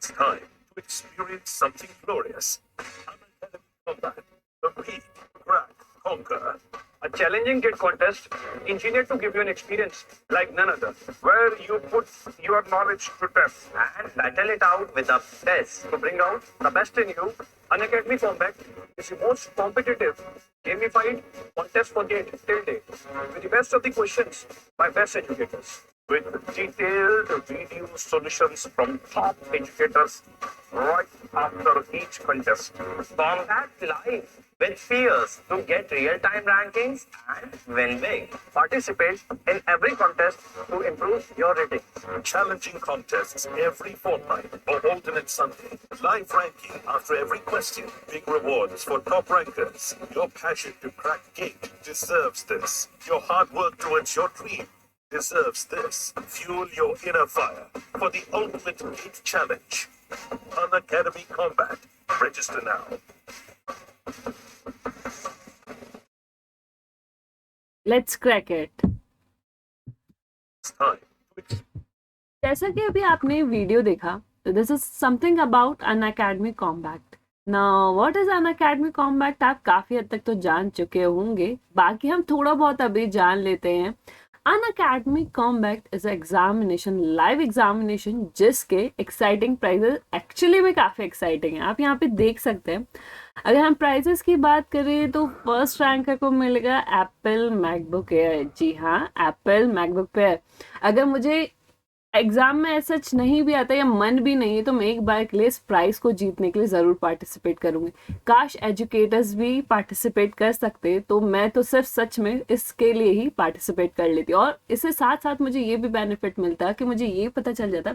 It's time to experience something glorious. Unacademy Combat. Compete, crack, conquer. A challenging GATE contest engineered to give you an experience like none other, where you put your knowledge to test and battle it out with a test to bring out the best in you. Unacademy Combat is the most competitive, gamified contest for GATE till date, with the best of the questions by best educators, with detailed video solutions from top educators right after each contest. Combat live with peers to get real-time rankings and win big. Participate in every contest to improve your ratings. Challenging contests every fortnight or alternate Sunday. Live ranking after every question. Big rewards for top rankers. Your passion to crack GATE deserves this. Your hard work towards your dream deserves this. Fuel your inner fire for the ultimate GATE challenge. Unacademy Combat. Register now. Let's crack it. It's time to experience जैसा कि अभी आपने video देखा, तो this is something about Unacademy combat. Now what is Unacademy combat आप काफी हद तक तो जान चुके होंगे, बाकी हम थोड़ा बहुत अभी जान लेते हैं। Unacademy combat is examination, live examination, जिसके एक्साइटिंग प्राइजेस एक्चुअली में काफी एक्साइटिंग है। आप यहाँ पे देख सकते हैं। अगर हम प्राइजेस की बात करें तो फर्स्ट रैंकर को मिलेगा एप्पल मैकबुक एयर। जी हाँ, एप्पल मैकबुक एयर। अगर मुझे एग्जाम में ऐसा नहीं भी आता या मन भी नहीं है तो मैं एक बार के लिए इस प्राइस को जीतने के लिए ज़रूर पार्टिसिपेट करूँगी। काश एजुकेटर्स भी पार्टिसिपेट कर सकते, तो मैं तो सिर्फ सच में इसके लिए ही पार्टिसिपेट कर लेती। और इससे साथ साथ मुझे ये भी बेनिफिट मिलता कि मुझे ये पता चल जाता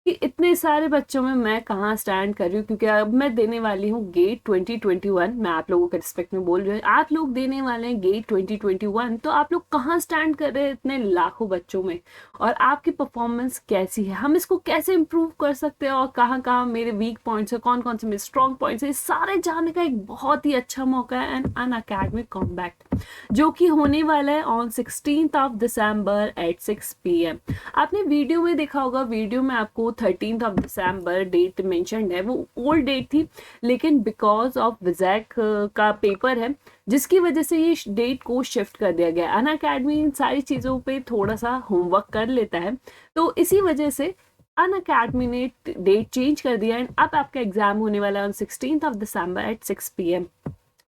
कि इतने सारे बच्चों में मैं कहाँ स्टैंड कर रही हूँ, क्योंकि अब मैं देने वाली हूँ गेट 2021। मैं आप लोगों के रिस्पेक्ट में बोल रही हूँ, आप लोग देने वाले हैं गेट 2021, तो आप लोग कहाँ स्टैंड कर रहे हैं इतने लाखों बच्चों में, और आपकी परफॉर्मेंस कैसी है, हम इसको कैसे इम्प्रूव कर सकते हैं, और कहाँ कहाँ मेरे वीक पॉइंट्स है, कौन कौन से मेरे स्ट्रॉन्ग पॉइंट्स है, सारे जानने का एक बहुत ही अच्छा मौका है एन अनअकैडमी कॉम्बैट, जो कि होने वाला है ऑन 16 दिसंबर एट 6 PM। आपने वीडियो में देखा होगा, वीडियो में आपको 13 दिसंबर डेट मेंशन्ड है। वो ओल्ड डेट थी, लेकिन बिकॉज ऑफ विजैक का पेपर है, जिसकी वजह से ये डेट को शिफ्ट कर दिया गया। अनअकैडमी इन सारी चीज़ों पे थोड़ा सा होमवर्क कर लेता है, तो इसी वजह से अनअकैडमी ने डेट चेंज कर दिया है। अब आपका एग्जाम होने वाला है ऑन 16 दिसंबर एट 6 PM।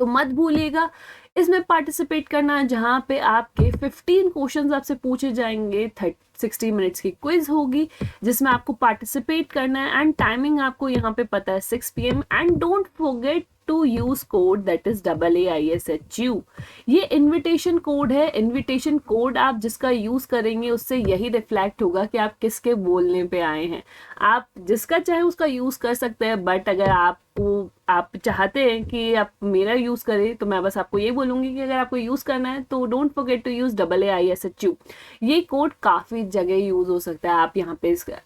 तो मत भूलिएगा इसमें पार्टिसिपेट करना, जहाँ पे आपके 15 क्वेश्चंस आपसे पूछे जाएंगे, 60 मिनट्स की क्विज होगी जिसमें आपको पार्टिसिपेट करना है, एंड टाइमिंग आपको यहाँ पे पता है 6 PM। And don't forget to use code that is AAISHU। ये इनविटेशन कोड है। इनविटेशन कोड आप जिसका यूज करेंगे उससे यही रिफ्लेक्ट होगा कि आप किसके बोलने पे आए हैं। आप जिसका चाहे उसका यूज कर सकते हैं, बट अगर आप चाहते हैं कि आप मेरा यूज करें तो मैं बस आपको ये बोलूंगी कि अगर आपको यूज करना है तो don't forget to use AAISHU। ये कोड काफी जगह यूज हो सकता है। आप यहाँ पे इसका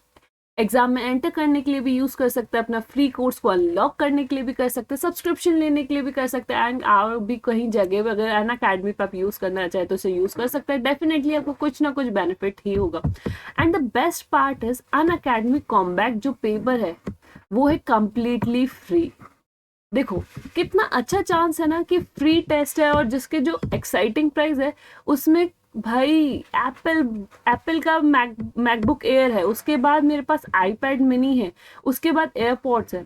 एग्जाम में एंटर करने के लिए भी यूज कर सकते हैं, अपना फ्री कोर्स को अनलॉक करने के लिए भी कर सकते हैं, सब्सक्रिप्शन लेने के लिए भी कर सकते हैं, एंड और भी कहीं जगह अगर अनअकैडमी पे आप यूज करना चाहे तो उसे यूज कर सकते हैं। डेफिनेटली आपको कुछ ना कुछ बेनिफिट ही होगा। And the best part is Unacademy combat जो पेपर है वो है कंप्लीटली फ्री। देखो कितना अच्छा चांस है ना कि फ्री टेस्ट है, और जिसके जो एक्साइटिंग प्राइस है उसमें भाई एप्पल का मैकबुक एयर है, उसके बाद मेरे पास आईपैड मिनी है, उसके बाद एयरपॉड्स है।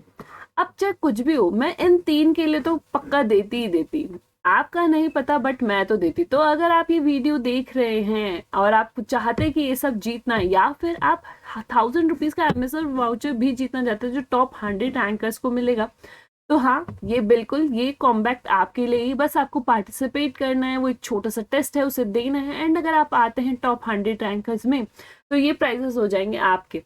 अब चाहे कुछ भी हो, मैं इन 3 के लिए तो पक्का देती ही देती। आपका नहीं पता बट मैं तो देती। तो अगर आप ये वीडियो देख रहे हैं और आप चाहते हैं कि ये सब जीतना है, या फिर आप 1000 रुपीज़ का Amazon वाउचर भी जीतना चाहते हैं जो टॉप 100 रैंकर्स को मिलेगा, तो हाँ, ये बिल्कुल ये कॉम्बैट आपके लिए ही। बस आपको पार्टिसिपेट करना है, वो एक छोटा सा टेस्ट है, उसे देना है, एंड अगर आप आते हैं टॉप 100 रैंकर्स में तो ये प्राइजेस हो जाएंगे आपके।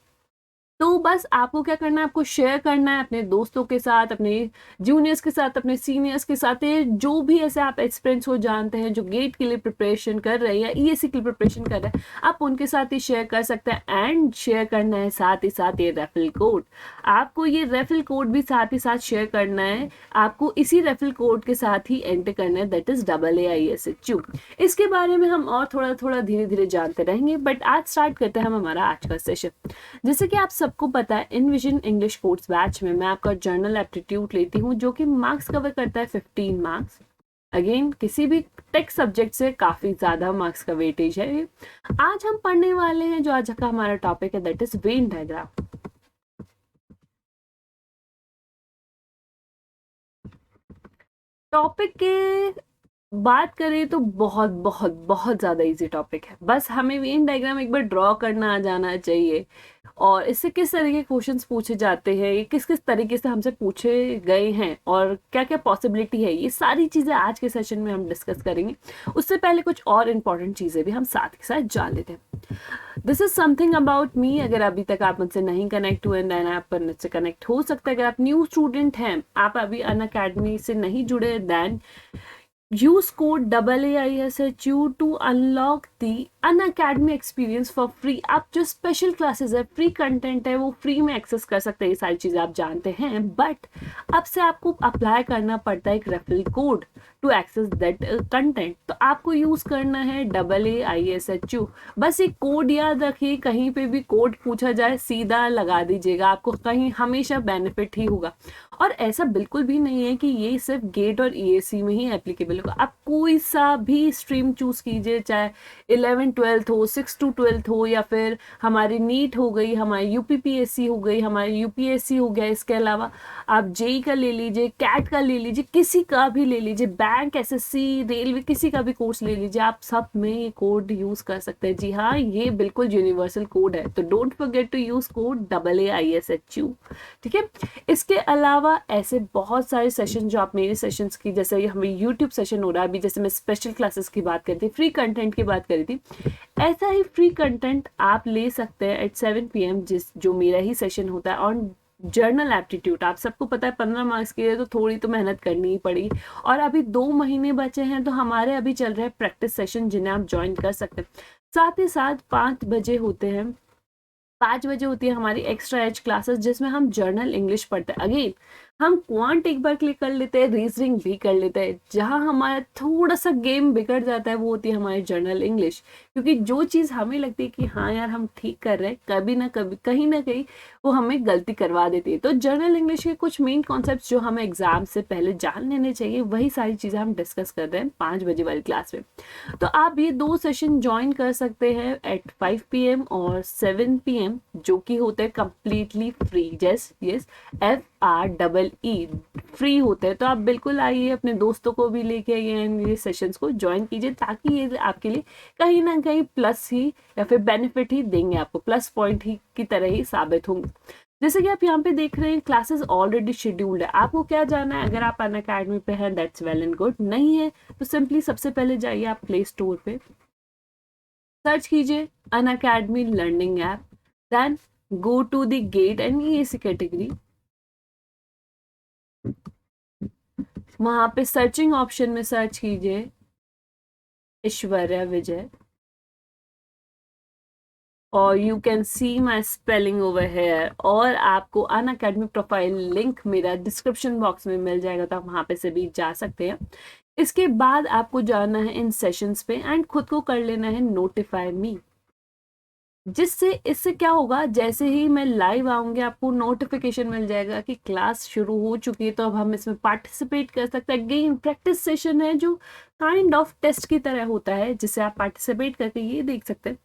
तो बस आपको क्या करना है, आपको शेयर करना है अपने दोस्तों के साथ, अपने जूनियर्स के साथ, अपने सीनियर्स के साथ, जो भी ऐसे आप एक्सपीरियंस को जानते हैं जो गेट के लिए प्रिपरेशन कर रहे हैं या ईएससी के लिए प्रिपरेशन कर रहे हैं, आप उनके साथ ही शेयर कर सकते हैं। एंड शेयर करना है साथ ही साथ ये रेफरल कोड, आपको ये रेफरल कोड भी साथ ही साथ शेयर करना है। आपको इसी रेफरल कोड के साथ ही एंटर करना है, दैट इज AAISHU। इसके बारे में हम और थोड़ा थोड़ा धीरे धीरे जानते रहेंगे, बट आज स्टार्ट करते हैं हम हमारा आज का सेशन। जैसे कि आप सबको पता है इनविजन इंग्लिश कोर्स बैच में मैं आपका जर्नल एप्टीट्यूड लेती हूँ, जो कि मार्क्स कवर करता है 15 मार्क्स। अगेन किसी भी टेक सब्जेक्ट से काफ़ी ज़्यादा मार्क्स का वेटेज है। आज हम पढ़ने वाले हैं जो आज का हमारा टॉपिक है, that is Venn diagram. Topic के बात करें तो बहुत बहुत बहुत ज़्यादा इजी टॉपिक है। बस हमें वेन डायग्राम एक बार ड्रॉ करना आ जाना चाहिए, और इससे किस तरह के क्वेश्चंस पूछे जाते हैं, ये किस किस तरीके से हमसे पूछे गए हैं और क्या क्या पॉसिबिलिटी है, ये सारी चीज़ें आज के सेशन में हम डिस्कस करेंगे। उससे पहले कुछ और इम्पॉर्टेंट चीज़ें भी हम साथ के साथ जान लेते हैं। This is something about me. अगर अभी तक आप मुझसे नहीं कनेक्ट हुए देन आप मुझसे कनेक्ट हो सकते हैं। अगर आप न्यू स्टूडेंट हैं, आप अभी अनअकैडमी से नहीं जुड़े, then use code AAISHU to unlock the Unacademy experience for free। आप जो स्पेशल क्लासेस है, फ्री कंटेंट है, वो फ्री में एक्सेस कर सकते हैं। ये सारी चीज़ें आप जानते हैं, बट अब से आपको अप्लाई करना पड़ता है एक referral code to access that content. तो आपको यूज़ करना है AAISHU। बस एक कोड याद रखिए, कहीं पे भी कोड पूछा जाए सीधा लगा दीजिएगा, आपको कहीं हमेशा बेनिफिट ही होगा। और ऐसा बिल्कुल भी नहीं है कि ये सिर्फ गेट और EAC में ही एप्लीकेबल होगा। आप कोई सा भी स्ट्रीम चूज कीजिए, चाहे 11-12 हो, 6 to 12 हो, या फिर हमारी नीट हो गई, हमारी UPPSC हो गई, हमारी UPSC हो गया। इसके अलावा आप JEE का ले लीजिए, कैट का ले लीजिए, किसी का भी ले लीजिए, बैंक, SSC, रेलवे, किसी का भी कोर्स ले लीजिए, आप सब में ये कोड यूज कर सकते हैं। जी हाँ, ये बिल्कुल यूनिवर्सल कोड है, तो don't forget to use code AAISHU। ठीक है। इसके अलावा ऐसे बहुत सारे सेशन जो आप मेरे सेशंस की, जैसे हमें यूट्यूब सेशन हो रहा है अभी, जैसे मैं स्पेशल क्लासेस की बात करी थी, फ्री कंटेंट की बात करी थी, ऐसा ही फ्री कंटेंट आप ले सकते हैं एट 7 PM, जो मेरा ही सेशन होता है ऑन जर्नल एप्टीट्यूड। आप सबको पता है 15 मार्क्स के लिए तो थोड़ी तो मेहनत करनी ही पड़ी, और अभी 2 महीने बचे हैं, तो हमारे अभी चल रहे हैं प्रैक्टिस सेशन जिन्हें आप ज्वाइन कर सकते हैं। साथ ही साथ 5 बजे होते हैं, 5 बजे होती है हमारी एक्स्ट्रा एज क्लासेस, जिसमें हम जर्नल इंग्लिश पढ़ते हैं। अगेन हम क्वांट एक बार क्लिक कर लेते हैं, रीजनिंग भी कर लेते हैं। जहाँ हमारा थोड़ा सा गेम बिगड़ जाता है वो होती है हमारी जर्नल इंग्लिश, क्योंकि जो चीज़ हमें लगती है कि हाँ यार हम ठीक कर रहे हैं, कभी ना कभी कहीं ना कहीं वो हमें गलती करवा देती है। तो जर्नल इंग्लिश के कुछ मेन कॉन्सेप्ट जो हमें एग्जाम से पहले जान लेने चाहिए, वही सारी चीज़ें हम डिस्कस कर रहे हैं 5 बजे वाली क्लास में। तो आप ये 2 सेशन ज्वाइन कर सकते हैं एट 5 PM और 7 PM, जो कि होते हैं completely free. Yes FREE free होते हैं। तो आप बिल्कुल आइए, अपने दोस्तों को भी लेके आइए एंड ये सेशंस को ज्वाइन कीजिए, ताकि ये आपके लिए कहीं ना कहीं प्लस ही या फिर बेनिफिट ही देंगे, आपको प्लस पॉइंट ही की तरह ही साबित होंगे। जैसे कि आप यहाँ पे देख रहे हैं, क्लासेस ऑलरेडी शेड्यूल्ड है। आपको क्या जाना है, अगर आप अनअकैडमी पे हैं दैट्स वेल एंड गुड, नहीं है तो सिंपली सबसे पहले जाइए आप प्ले स्टोर पे, सर्च कीजिए Unacademy learning app, then go to the gate and EAC category. वहां पे सर्चिंग ऑप्शन में सर्च कीजिए ऐश्वर्या विजय, और you can see my spelling over here. और आपको अनअकैडमी प्रोफाइल लिंक मेरा डिस्क्रिप्शन बॉक्स में मिल जाएगा, तो आप वहाँ पे से भी जा सकते हैं। इसके बाद आपको जाना है इन सेशंस पे एंड खुद को कर लेना है नोटिफाई मी, जिससे इससे क्या होगा, जैसे ही मैं लाइव आऊंगी आपको नोटिफिकेशन मिल जाएगा कि क्लास शुरू हो चुकी है, तो अब हम इसमें पार्टिसिपेट कर सकते हैं। अगेन प्रैक्टिस सेशन है जो काइंड ऑफ टेस्ट की तरह होता है, जिससे आप पार्टिसिपेट करके ये देख सकते हैं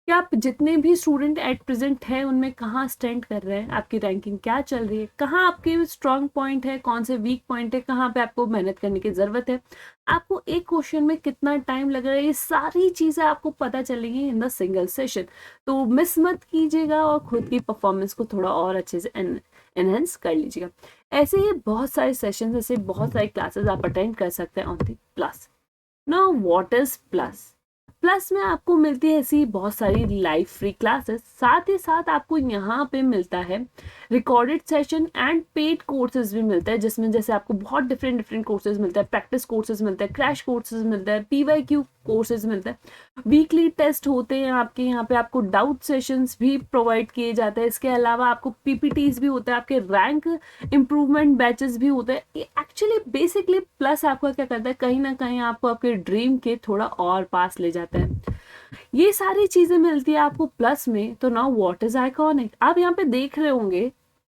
कि आप जितने भी स्टूडेंट एट प्रेजेंट हैं उनमें कहाँ स्टैंड कर रहे हैं, आपकी रैंकिंग क्या चल रही है, कहाँ आपके स्ट्रॉन्ग पॉइंट है, कौन से वीक पॉइंट है, कहाँ पे आपको मेहनत करने की ज़रूरत है, आपको एक क्वेश्चन में कितना टाइम लग रहा है, ये सारी चीज़ें आपको पता चलेगी इन द सिंगल सेशन। तो मिस मत कीजिएगा और खुद की परफॉर्मेंस को थोड़ा और अच्छे से एनहेंस कर लीजिएगा। ऐसे ही बहुत सारे सेशन, ऐसे बहुत सारी क्लासेस आप अटेंड कर सकते हैं on the plus. Now what is plus? Plus में आपको मिलती है ऐसी बहुत सारी लाइव फ्री क्लासेस, साथ ही साथ आपको यहाँ पे मिलता है recorded session and paid courses भी मिलता है, जिसमें जैसे आपको बहुत डिफरेंट कोर्सेज मिलता है, प्रैक्टिस कोर्सेज मिलता है, क्रैश कोर्सेज मिलता है, PYQ कोर्सेज मिलता है, वीकली टेस्ट होते हैं आपके यहाँ पे, आपको डाउट सेशंस भी प्रोवाइड किए जाते हैं। इसके अलावा आपको PPTs भी होता है, आपके रैंक इम्प्रूवमेंट बैचेस भी होते हैं। एक्चुअली बेसिकली प्लस आपका क्या करता है, कहीं ना कहीं आपको आपके ड्रीम के थोड़ा और पास ले जाता है। ये सारी चीजें मिलती है आपको प्लस में। तो नाउ व्हाट इज आइकॉनिक, आप यहाँ पे देख रहे होंगे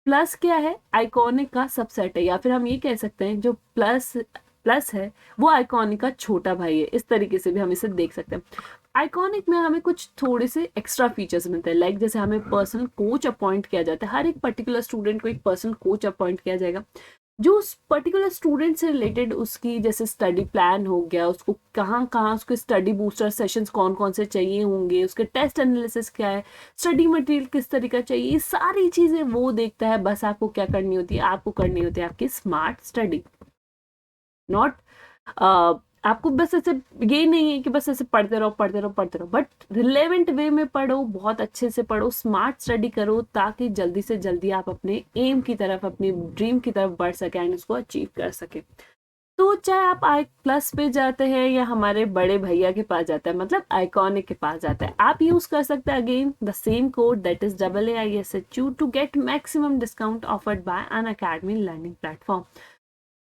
प्लस क्या है, आइकॉनिक का सबसेट है, या फिर हम ये कह सकते हैं जो प्लस प्लस है वो आइकॉनिक का छोटा भाई है। इस तरीके से भी हम इसे देख सकते हैं। आइकॉनिक में हमें कुछ थोड़े से एक्स्ट्रा फीचर्स मिलते हैं, लाइक जैसे हमें पर्सनल कोच अपॉइंट किया जाता है, हर एक पर्टिकुलर स्टूडेंट को एक पर्सनल कोच अपॉइंट किया जाएगा जो उस पर्टिकुलर स्टूडेंट से रिलेटेड उसकी जैसे स्टडी प्लान हो गया, उसको कहाँ कहाँ उसके स्टडी बूस्टर सेशंस कौन कौन से चाहिए होंगे, उसके टेस्ट एनालिसिस क्या है, स्टडी मटेरियल किस तरीका चाहिए, ये सारी चीज़ें वो देखता है। बस आपको क्या करनी होती है, आपको करनी होती है आपकी स्मार्ट स्टडी। नॉट आपको बस ऐसे, ये नहीं है कि बस ऐसे पढ़ते रहो पढ़ते रहो पढ़ते रहो, बट रिलेवेंट वे में पढ़ो, बहुत अच्छे से पढ़ो, स्मार्ट स्टडी करो, ताकि जल्दी से जल्दी आप अपने एम की तरफ, अपनी ड्रीम की तरफ बढ़ सकें एंड उसको अचीव कर सके। तो चाहे आप आई प्लस पे जाते हैं या हमारे बड़े भैया के पास जाता है, मतलब आइकॉनिक के पास जाता है, आप यूज कर सकते हैं again the same code, that is AAISHU to get maximum discount offered by Unacademy learning platform.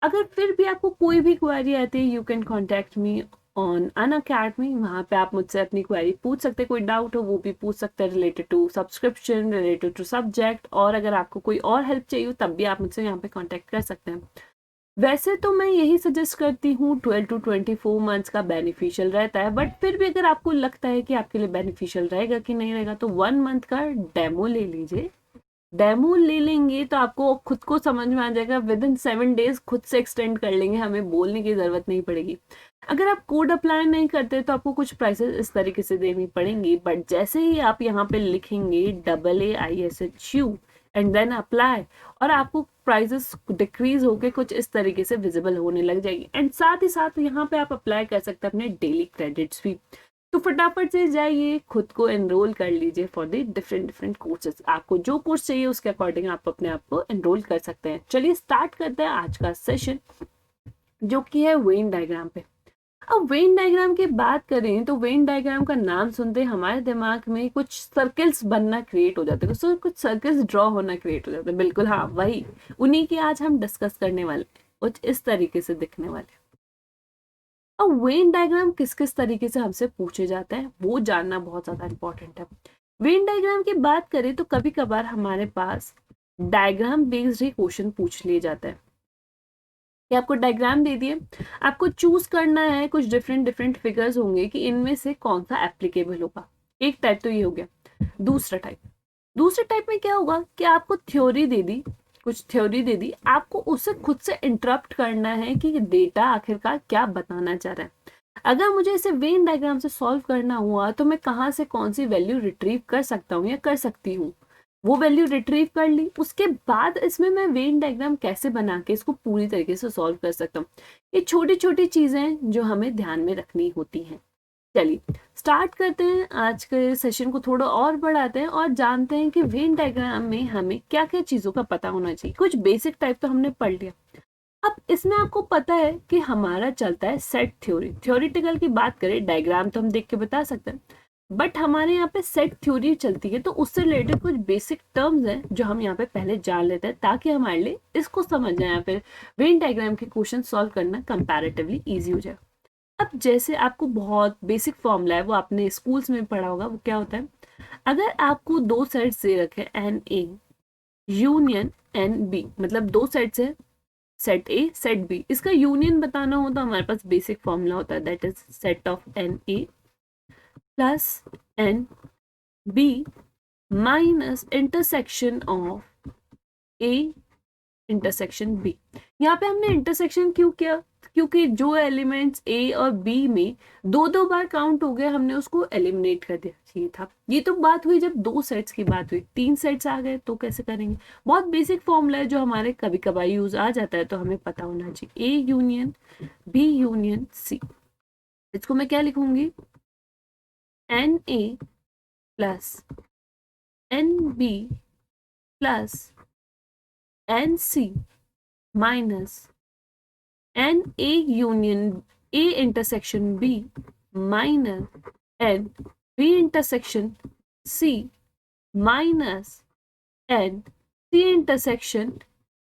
अगर फिर भी आपको कोई भी क्वेरी आती है, you can contact me on Unacademy. वहाँ पे आप मुझसे अपनी क्वेरी पूछ सकते हैं, कोई डाउट हो वो भी पूछ सकते हैं, related to subscription, related to subject, और अगर आपको कोई और हेल्प चाहिए हो तब भी आप मुझसे यहाँ पे कॉन्टेक्ट कर सकते हैं। वैसे तो मैं यही सजेस्ट करती हूँ 12 to 24 मंथ्स का बेनिफिशियल रहता है, बट फिर भी अगर आपको लगता है कि आपके लिए बेनिफिशियल रहेगा कि नहीं रहेगा तो 1 मंथ का डेमो ले लीजिए। डेमो ले लेंगे तो आपको खुद को समझ में आ जाएगा, विद इन 7 डेज खुद से एक्सटेंड कर लेंगे, हमें बोलने की ज़रूरत नहीं पड़ेगी। अगर आप कोड अप्लाई नहीं करते तो आपको कुछ प्राइसेस इस तरीके से देनी पड़ेंगी, बट जैसे ही आप यहाँ पे लिखेंगे AAISHU एंड देन अप्लाई, और आपको प्राइसेस डिक्रीज होके कुछ इस तरीके से विजिबल होने लग जाएगी। एंड साथ ही साथ यहाँ पे आप अप्लाई कर सकते हैं अपने डेली क्रेडिट्स भी। तो फटाफट से जाइए, खुद को एनरोल कर लीजिए फॉर द डिफरेंट कोर्सेज। आपको जो कोर्स चाहिए उसके अकॉर्डिंग आप अपने आप को एनरोल कर सकते हैं। चलिए स्टार्ट करते हैं आज का सेशन, जो कि है वेन डायग्राम पे। अब वेन डायग्राम की बात करें तो वेन डायग्राम का नाम सुनते हमारे दिमाग में कुछ सर्कल्स बनना क्रिएट हो जाते हैं, कुछ सर्कल्स ड्रॉ होना क्रिएट हो जाते हैं। बिल्कुल हाँ, वही उन्हीं की आज हम डिस्कस करने वाले, कुछ इस तरीके से दिखने वाले। अब वेन डायग्राम किस किस तरीके से हमसे पूछे जाते हैं वो जानना बहुत ज्यादा इंपॉर्टेंट है। वेन डायग्राम की बात करें तो कभी कभार हमारे पास डायग्राम बेस्ड ही क्वेश्चन पूछ लिए जाते हैं कि आपको डायग्राम दे दिए, आपको चूज करना है, कुछ डिफरेंट फिगर्स होंगे कि इनमें से कौन सा एप्लीकेबल होगा। एक टाइप तो ये हो गया। दूसरे टाइप में क्या होगा कि आपको थ्योरी दे दी, कुछ थ्योरी दे दी, आपको उसे खुद से इंटरप्ट करना है कि डेटा आखिरकार क्या बताना चाह रहा है। अगर मुझे इसे वेन डायग्राम से सॉल्व करना हुआ तो मैं कहाँ से कौन सी वैल्यू रिट्रीव कर सकता हूँ या कर सकती हूँ, वो वैल्यू रिट्रीव कर ली, उसके बाद इसमें मैं वेन डायग्राम कैसे बना के इसको पूरी तरीके से सॉल्व कर सकता हूँ। ये छोटी छोटी चीजें जो हमें ध्यान में रखनी होती हैं। चलिए स्टार्ट करते हैं, आज के सेशन को थोड़ा और बढ़ाते हैं और जानते हैं कि वेन डायग्राम में हमें क्या क्या चीजों का पता होना चाहिए। कुछ बेसिक टाइप तो हमने पढ़ लिया। अब इसमें आपको पता है कि हमारा चलता है सेट थ्योरी। थ्योरिटिकल की बात करें, डायग्राम तो हम देख के बता सकते हैं, बट हमारे यहाँ पे सेट थ्योरी चलती है, तो उससे रिलेटेड कुछ बेसिक टर्म्स हैं जो हम यहाँ पे पहले जान लेते हैं, ताकि हमारे लिए इसको समझना या फिर वेन डायग्राम के क्वेश्चन सॉल्व करना कंपैरेटिवली इजी हो जाए। अब जैसे आपको बहुत बेसिक फॉर्मूला है, वो आपने स्कूल्स में पढ़ा होगा, वो क्या होता है, अगर आपको दो सेट्स दे रखे NA यूनियन NB, मतलब दो सेट्स है, सेट A सेट B, इसका यूनियन बताना हो तो हमारे पास बेसिक फॉर्मूला होता है, that is set of NA plus NB minus intersection of A intersection B। यहाँ पे हमने इंटरसेक्शन क्यों किया, क्योंकि जो एलिमेंट्स A और B में दो बार काउंट हो गए, हमने उसको एलिमिनेट कर दिया चाहिए था। ये तो बात हुई जब दो सेट्स की बात हुई, 3 सेट्स आ गए तो कैसे करेंगे। बहुत बेसिक फॉर्मूला है जो हमारे कभी कभार यूज आ जाता है, तो हमें पता होना चाहिए। A union B union C, इसको मैं क्या लिखूंगी, NA plus NB plus NC minus NA union A intersection B minus NB intersection C minus NC intersection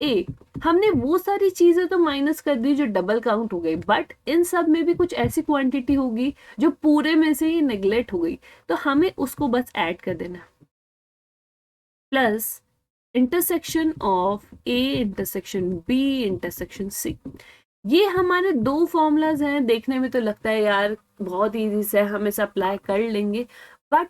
A, हमने वो सारी चीजें तो माइनस कर दी जो डबल काउंट हो गई, बट इन सब में भी कुछ ऐसी क्वांटिटी होगी जो पूरे में से ही नेग्लेक्ट हो गई, तो हमें उसको बस ऐड कर देना। Plus intersection of A intersection B intersection C. ये हमारे दो फॉर्मूलाज हैं, देखने में तो लगता है यार बहुत इजी से हम इसे अप्लाई कर लेंगे, बट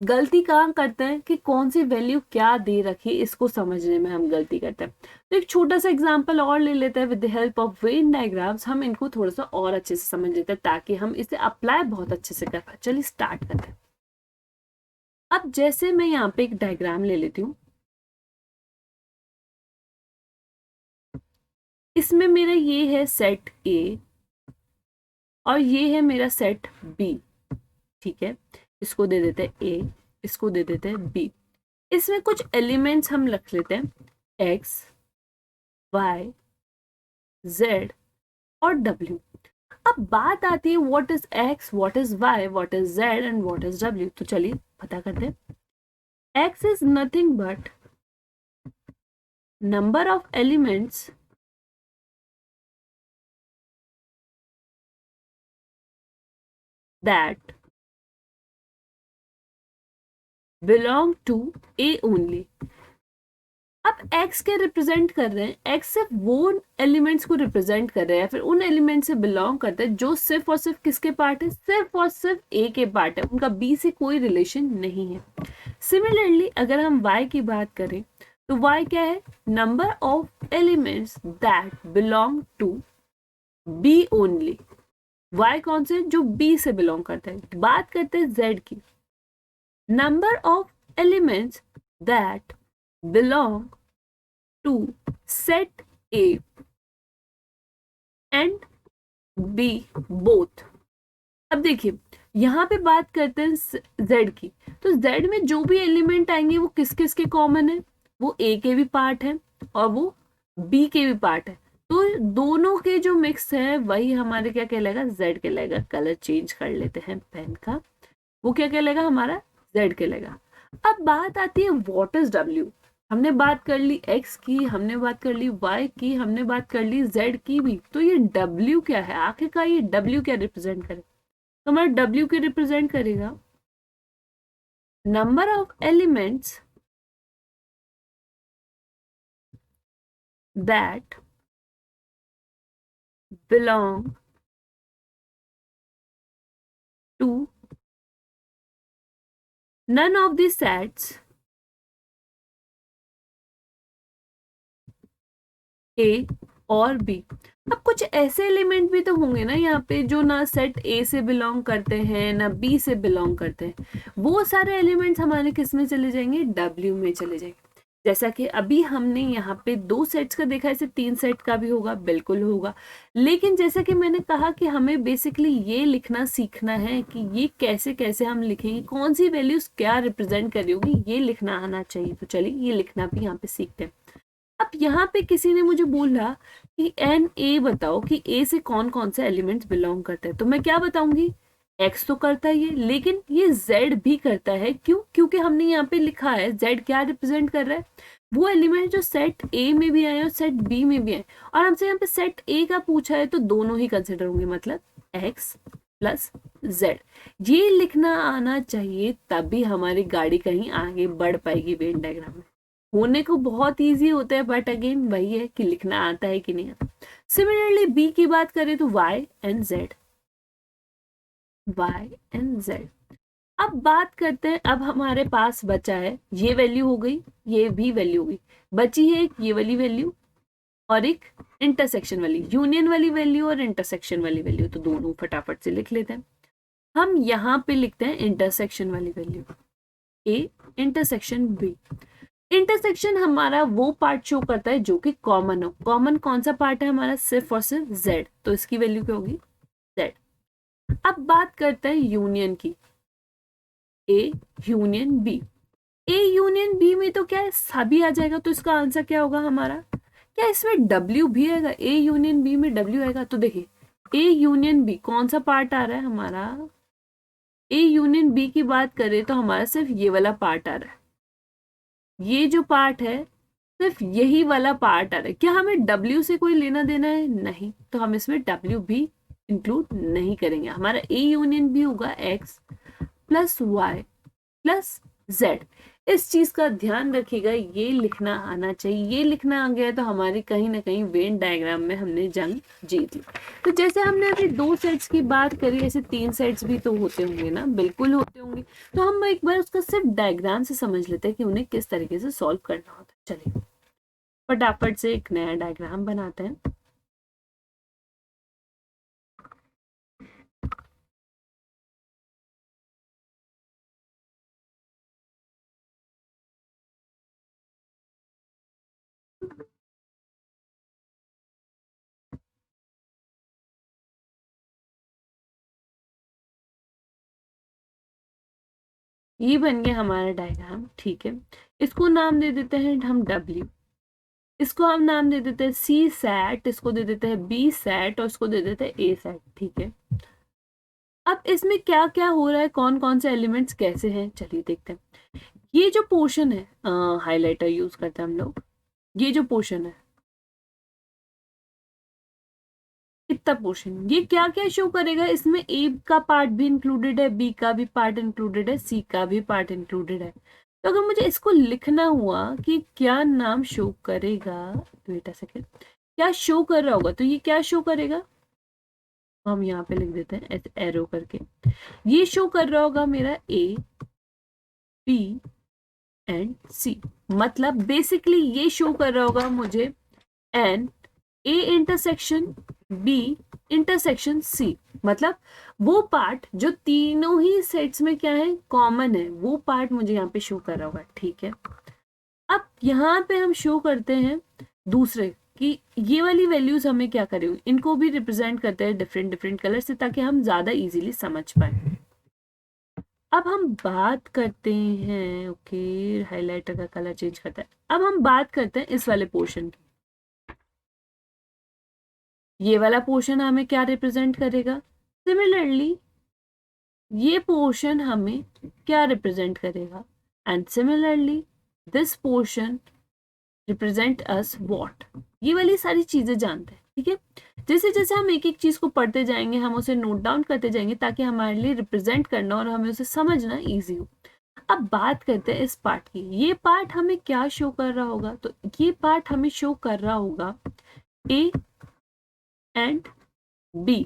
गलती कहाँ करते हैं कि कौन सी वैल्यू क्या दे रखी है इसको समझने में हम गलती करते हैं। तो एक छोटा सा एग्जांपल और ले लेते हैं, with the help of Venn diagrams हम इनको थोड़ा सा और अच्छे से समझ लेते हैं ताकि हम इसे अप्लाई बहुत अच्छे से कर पाए। चलिए स्टार्ट करते हैं। अब जैसे मैं यहाँ पे एक डायग्राम ले लेती हूँ, इसमें मेरा ये है सेट ए और ये है मेरा सेट बी, ठीक है। इसको दे देते हैं ए, इसको दे देते हैं बी। इसमें कुछ एलिमेंट्स हम रख लेते हैं एक्स, वाई, जेड और डब्ल्यू। अब बात आती है what is X, what is Y, what is Z and what is W. तो चलिए पता करते हैं। X is nothing but number of elements that belong to A only। अब x के रिप्रेजेंट कर रहे हैं, x सिर्फ वो एलिमेंट्स को रिप्रेजेंट कर रहे हैं, फिर उन एलिमेंट से बिलोंग करते हैं जो सिर्फ और सिर्फ किसके पार्ट है, सिर्फ और सिर्फ A के पार्ट है, उनका B से कोई रिलेशन नहीं है। सिमिलरली अगर हम y की बात करें तो y क्या है, number of elements that belong to B only. y कौन से, जो B से बिलोंग करते हैं। बात करते हैं z की, number of elements that belong to set A and B both. अब देखिए यहाँ पे बात करते हैं z की, तो z में जो भी एलिमेंट आएंगे वो किस किस के कॉमन है, वो A के भी पार्ट है और वो B के भी पार्ट है, तो दोनों के जो मिक्स है वही हमारे क्या कहलाएगा, z कहलाएगा। कलर चेंज कर लेते हैं पेन का, वो क्या कहलाएगा, हमारा z कहलाएगा। अब बात आती है व्हाट इज w। हमने बात कर ली x की, हमने बात कर ली y की, हमने बात कर ली z की भी, तो ये w क्या है, आखिरकार ये w क्या रिप्रेजेंट करे, तो हमारा w के रिप्रेजेंट करेगा number of elements that belong to none of the sets A और B। अब कुछ ऐसे एलिमेंट भी तो होंगे ना यहाँ पे जो ना सेट A से बिलोंग करते हैं ना B से बिलोंग करते हैं, वो सारे एलिमेंट्स हमारे किस में चले जाएंगे, W में चले जाएंगे। जैसा कि अभी हमने यहाँ पे 2 सेट्स का देखा, ऐसे 3 सेट का भी होगा, बिल्कुल होगा। लेकिन जैसा कि मैंने कहा कि हमें बेसिकली ये लिखना सीखना है कि ये कैसे कैसे हम लिखेंगे, कौन सी वैल्यूज क्या रिप्रेजेंट कर रही होगी, ये लिखना आना चाहिए। तो चलिए ये लिखना भी यहाँ पे सीखते हैं। अब यहाँ पे किसी ने मुझे बोला कि एन ए बताओ कि ए से कौन कौन से एलिमेंट्स बिलोंग करते हैं, तो मैं क्या बताऊंगी, x तो करता है ये, लेकिन ये z भी करता है। क्यों, क्योंकि हमने यहाँ पे लिखा है z क्या रिप्रेजेंट कर रहा है, वो एलिमेंट जो सेट a में भी आए और सेट b में भी आए, और हमसे यहाँ पे सेट a का पूछा है तो दोनों ही कंसिडर होंगे, मतलब x प्लस z। ये लिखना आना चाहिए, तभी हमारी गाड़ी कहीं आगे बढ़ पाएगी वेन डायग्राम में। होने को बहुत ईजी होता है, बट अगेन वही है कि लिखना आता है कि नहीं आता। सिमिलरली b की बात करें तो y and z, y and z। अब बात करते हैं, अब हमारे पास बचा है ये वैल्यू हो गई, ये भी वैल्यू हो गई, बची है एक ये वाली वैल्यू और एक इंटरसेक्शन वाली, यूनियन वाली वैल्यू और इंटरसेक्शन वाली वैल्यू। तो दोनों फटाफट से लिख लेते हैं। हम यहाँ पे लिखते हैं इंटरसेक्शन वाली value a intersection b। Intersection हमारा वो पार्ट शो करता है जो कि कॉमन हो। कॉमन कौन सा पार्ट है हमारा, सिर्फ और सिर्फ z, तो इसकी वैल्यू क्या होगी, z। अब बात करते हैं यूनियन की, A union B। A union B में तो क्या है, सभी आ जाएगा, तो इसका आंसर क्या होगा हमारा, क्या इसमें W भी आएगा, A यूनियन B में W आएगा। तो देखिए A यूनियन B कौन सा पार्ट आ रहा है हमारा, A यूनियन B की बात करें तो हमारा सिर्फ ये वाला पार्ट आ रहा है। ये जो पार्ट है सिर्फ यही वाला पार्ट आ रहा है। क्या हमें W से कोई लेना देना है? नहीं, तो हम इसमें W भी इंक्लूड नहीं करेंगे। हमारा A यूनियन भी होगा X plus Y plus Z। इस चीज का ध्यान रखिएगा, ये लिखना आना चाहिए। ये लिखना आ गया तो हमारी कहीं ना कहीं वेन डायग्राम में हमने जंग जीत ली। तो जैसे हमने अभी 2 सेट्स की बात करी, ऐसे 3 सेट्स भी तो होते होंगे ना, बिल्कुल होते होंगे। तो हम एक बार उसका सिर्फ डायग्राम से समझ लेते हैं कि उन्हें किस तरीके से सॉल्व करना होता है। चलिए फटाफट से एक नया डायग्राम बनाते हैं। ये बन गया हमारा डायग्राम, ठीक है। इसको नाम दे देते हैं हम W, इसको हम नाम दे देते हैं C सेट, इसको दे देते हैं B सेट और इसको दे देते हैं A सेट, ठीक है। अब इसमें क्या क्या हो रहा है, कौन कौन से एलिमेंट्स कैसे हैं, चलिए देखते हैं। ये जो पोर्शन है, हाइलाइटर यूज करते हैं हम लोग। ये जो पोर्शन है, इतना पोर्शन, ये क्या क्या शो करेगा, इसमें A का पार्ट भी इंक्लूडेड है, B का भी पार्ट इंक्लूडेड है, C का भी पार्ट इंक्लूडेड है। तो अगर मुझे इसको लिखना हुआ कि क्या नाम शो करेगा, वेट अ सेकेंड, क्या शो कर रहा होगा, तो ये क्या शो करेगा, हम यहाँ पे लिख देते हैं एरो करके। ये शो कर रहा होगा मेरा A B एंड C, मतलब बेसिकली ये शो कर रहा होगा मुझे n A intersection B intersection C, मतलब वो पार्ट जो तीनों ही सेट्स में क्या है, कॉमन है, वो पार्ट मुझे यहाँ पे शो कर रहा होगा, ठीक है। अब यहाँ पे हम शो करते हैं दूसरे कि ये वाली वैल्यूज हमें क्या करेंगे, इनको भी रिप्रेजेंट करते हैं डिफरेंट डिफरेंट कलर से, ताकि हम ज्यादा इजीली समझ पाए। अब हम बात करते हैं, ओके हाइलाइटर का कलर चेंज करता है। अब हम बात करते हैं इस वाले पोर्शन की। ये वाला पोर्शन हमें क्या रिप्रेजेंट करेगा, सिमिलरली ये पोर्शन हमें क्या रिप्रेजेंट करेगा, and similarly this portion represent us what. ये वाली सारी चीजें जानते हैं, ठीक है। जैसे जैसे हम एक एक चीज को पढ़ते जाएंगे, हम उसे नोट डाउन करते जाएंगे, ताकि हमारे लिए रिप्रेजेंट करना और हमें उसे समझना इजी हो। अब बात करते हैं इस पार्ट की। ये पार्ट हमें क्या शो कर रहा होगा, तो ये पार्ट हमें शो कर रहा होगा A एंड B।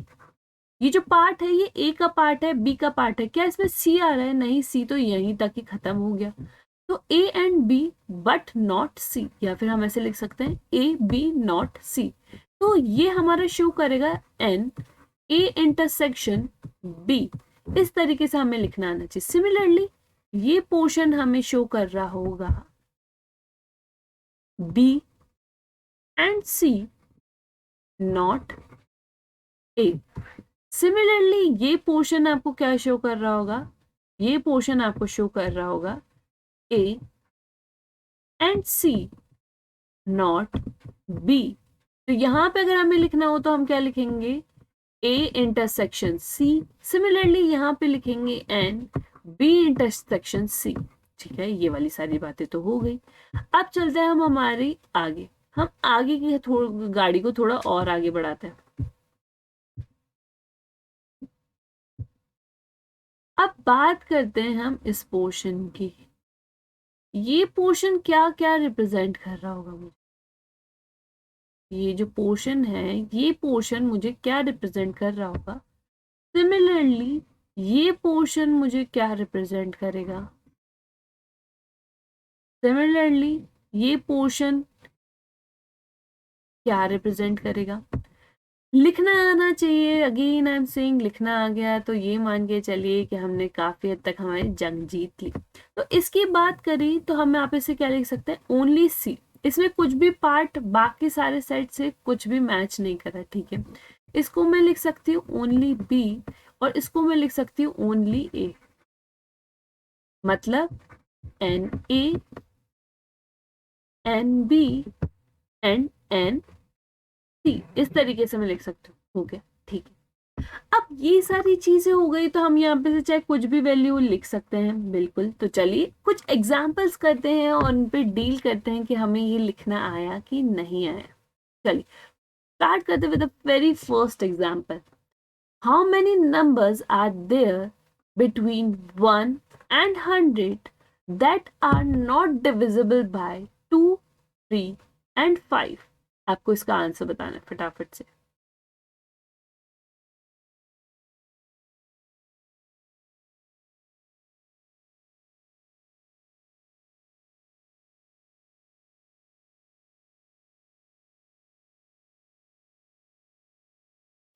ये जो पार्ट है ये A का पार्ट है, B का पार्ट है। क्या इसमें C आ रहा है? नहीं, C तो यहीं तक ही खत्म हो गया। तो A and B but not C, या फिर हम ऐसे लिख सकते हैं A B नॉट C। तो ये हमारा शो करेगा N A इंटरसेक्शन B। इस तरीके से हमें लिखना आना चाहिए। सिमिलरली ये पोर्शन हमें शो कर रहा होगा B and C not A। Similarly ये पोर्शन आपको क्या शो कर रहा होगा, ये पोर्शन आपको शो कर रहा होगा A and C not B। तो यहाँ पे अगर हमें लिखना हो तो हम क्या लिखेंगे, A इंटरसेक्शन C। सिमिलरली यहाँ पे लिखेंगे N B इंटरसेक्शन C, ठीक है। ये वाली सारी बातें तो हो गई। अब चलते हैं हम हमारी आगे, हम आगे की गाड़ी को थोड़ा और आगे बढ़ाते हैं। अब बात करते हैं हम इस पोर्शन की। ये पोर्शन क्या क्या रिप्रेजेंट कर रहा होगा मुझे, ये जो पोर्शन है ये पोर्शन मुझे क्या रिप्रेजेंट कर रहा होगा। सिमिलरली ये पोर्शन मुझे क्या रिप्रेजेंट करेगा, सिमिलरली ये पोर्शन क्या रिप्रेजेंट करेगा। लिखना आना चाहिए, अगेन आई एम सेइंग लिखना आ गया तो ये मान के चलिए कि हमने काफी हद तक हमारी जंग जीत ली। तो इसकी बात करें तो हम आप इसे क्या लिख सकते हैं, ओनली सी। इसमें कुछ भी पार्ट बाकी सारे सेट से कुछ भी मैच नहीं कर रहा, ठीक है। इसको मैं लिख सकती हूँ ओनली बी और इसको मैं लिख सकती हूँ ओनली ए, मतलब n A n B and n C. इस तरीके से मैं लिख सकती हूँ, हो गया, ठीक है। अब ये सारी चीजें हो गई तो हम यहाँ पे से चाहे कुछ भी वैल्यू लिख सकते हैं, बिल्कुल। तो चलिए कुछ एग्जाम्पल्स करते हैं और उन पे डील करते हैं कि हमें ये लिखना आया कि नहीं आया। चलिए स्टार्ट करते with the very first example. How many numbers are there between 1 and 100 that are not divisible by 2, 3 and 5? आपको इसका आंसर बताना है फटाफट से।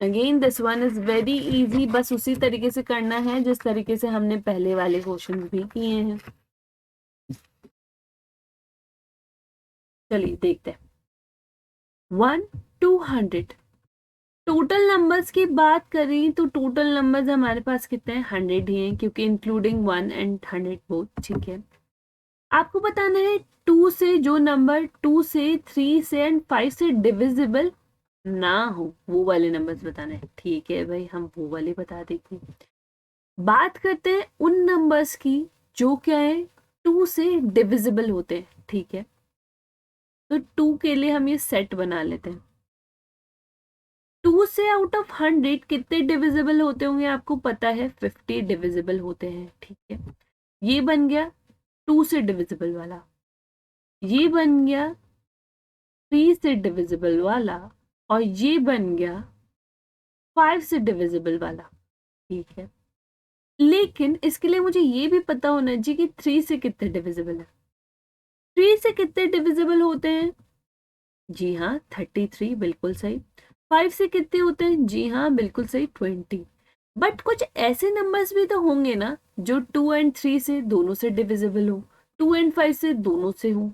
Again this one is very easy, बस उसी तरीके से करना है जिस तरीके से हमने पहले वाले क्वेश्चन भी किए हैं। चलिए देखते हैं। 1 to 100 टोटल नंबर्स की बात करें तो टोटल नंबर्स हमारे पास कितने हैं? 100 ही हैं, क्योंकि इंक्लूडिंग 1 and 100 बोथ। ठीक है, आपको बताना है 2 से जो नंबर 2 से 3 से एंड 5 से डिविजिबल ना हो वो वाले नंबर्स बताने हैं। ठीक है भाई, हम वो वाले बता देते हैं। बात करते हैं उन नंबर्स की जो क्या है 2 से डिविजिबल होते हैं। ठीक है, तो 2 के लिए हम ये सेट बना लेते हैं। 2 से आउट ऑफ 100 कितने डिविजिबल होते होंगे आपको पता है? 50 डिविजिबल होते हैं। ठीक है, ये बन गया 2 से डिविजिबल वाला, ये बन गया 3 से डिविजिबल वाला, और ये बन गया 5 से डिविजिबल वाला। ठीक है, लेकिन इसके लिए मुझे ये भी पता होना चाहिए कि 3 से कितने डिविजिबल है। 3 से कितने डिविजिबल होते हैं? जी हाँ 33, बिल्कुल सही। 5 से कितने होते हैं? जी हाँ बिल्कुल सही, 20। बट कुछ ऐसे नंबर्स भी तो होंगे ना जो 2 and 3 से दोनों से डिविजिबल हो, 2 and 5 से दोनों से हो,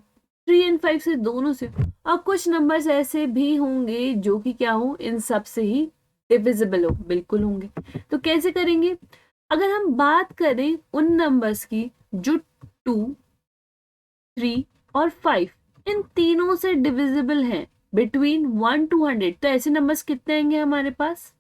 3 and 5 से दोनों से, और कुछ नंबर्स ऐसे भी होंगे जो कि क्या हो, इन सब से ही डिविजिबल हो, बिल्कुल होंगे। तो कैसे करेंगे? अगर हम बात करें उन नंबर्स की जो 2, 3 और 5 इन तीनों से डिविजिबल हैं बिटवीन 1 to 100, तो ऐसे नंबर्स कितने आएंगे हमारे पास?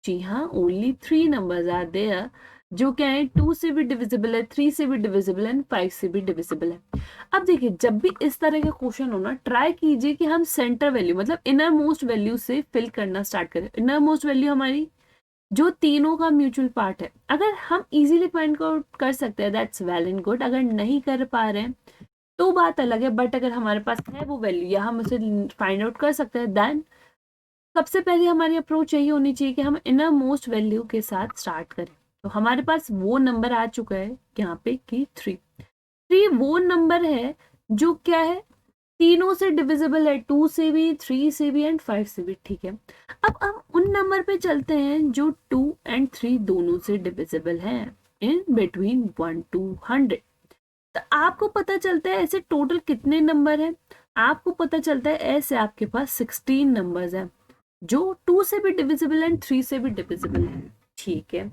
जी हाँ, ओनली 3 नंबर्स आर देयर जो क्या है 2 से भी डिविजिबल है, 3 से भी डिविजिबल है, 5 से भी डिविजिबल है। अब देखिए जब भी इस तरह का क्वेश्चन हो ना, ट्राई कीजिए कि हम सेंटर वैल्यू मतलब इनर मोस्ट वैल्यू से फिल करना स्टार्ट करें। इनर मोस्ट वैल्यू हमारी जो तीनों का म्यूचुअल पार्ट है, अगर हम इजीली फाइंड आउट कर सकते हैं दैट्स वेल एंड गुड। अगर नहीं कर पा रहे हैं तो बात अलग है, बट अगर हमारे पास है वो वैल्यू या हम उसे फाइंड आउट कर सकते हैं, देन सबसे पहले हमारी अप्रोच यही होनी चाहिए कि हम इनर मोस्ट वैल्यू के साथ स्टार्ट करें। तो हमारे पास वो नंबर आ चुका है यहाँ पे कि 3 वो नंबर है जो क्या है तीनों से डिविजिबल है, 2 से भी, 3 से भी एंड 5 से भी। ठीक है, अब हम उन नंबर पे चलते हैं जो 2 and 3 दोनों से डिविजिबल हैं इन बिटवीन 1 to 100। तो आपको पता चलता है ऐसे टोटल कितने नंबर हैं? आपको पता चलता है ऐसे आपके पास 16 नंबर्स हैं जो 2 से भी डिविजिबल एंड 3 से भी डिविजिबल है। ठीक है,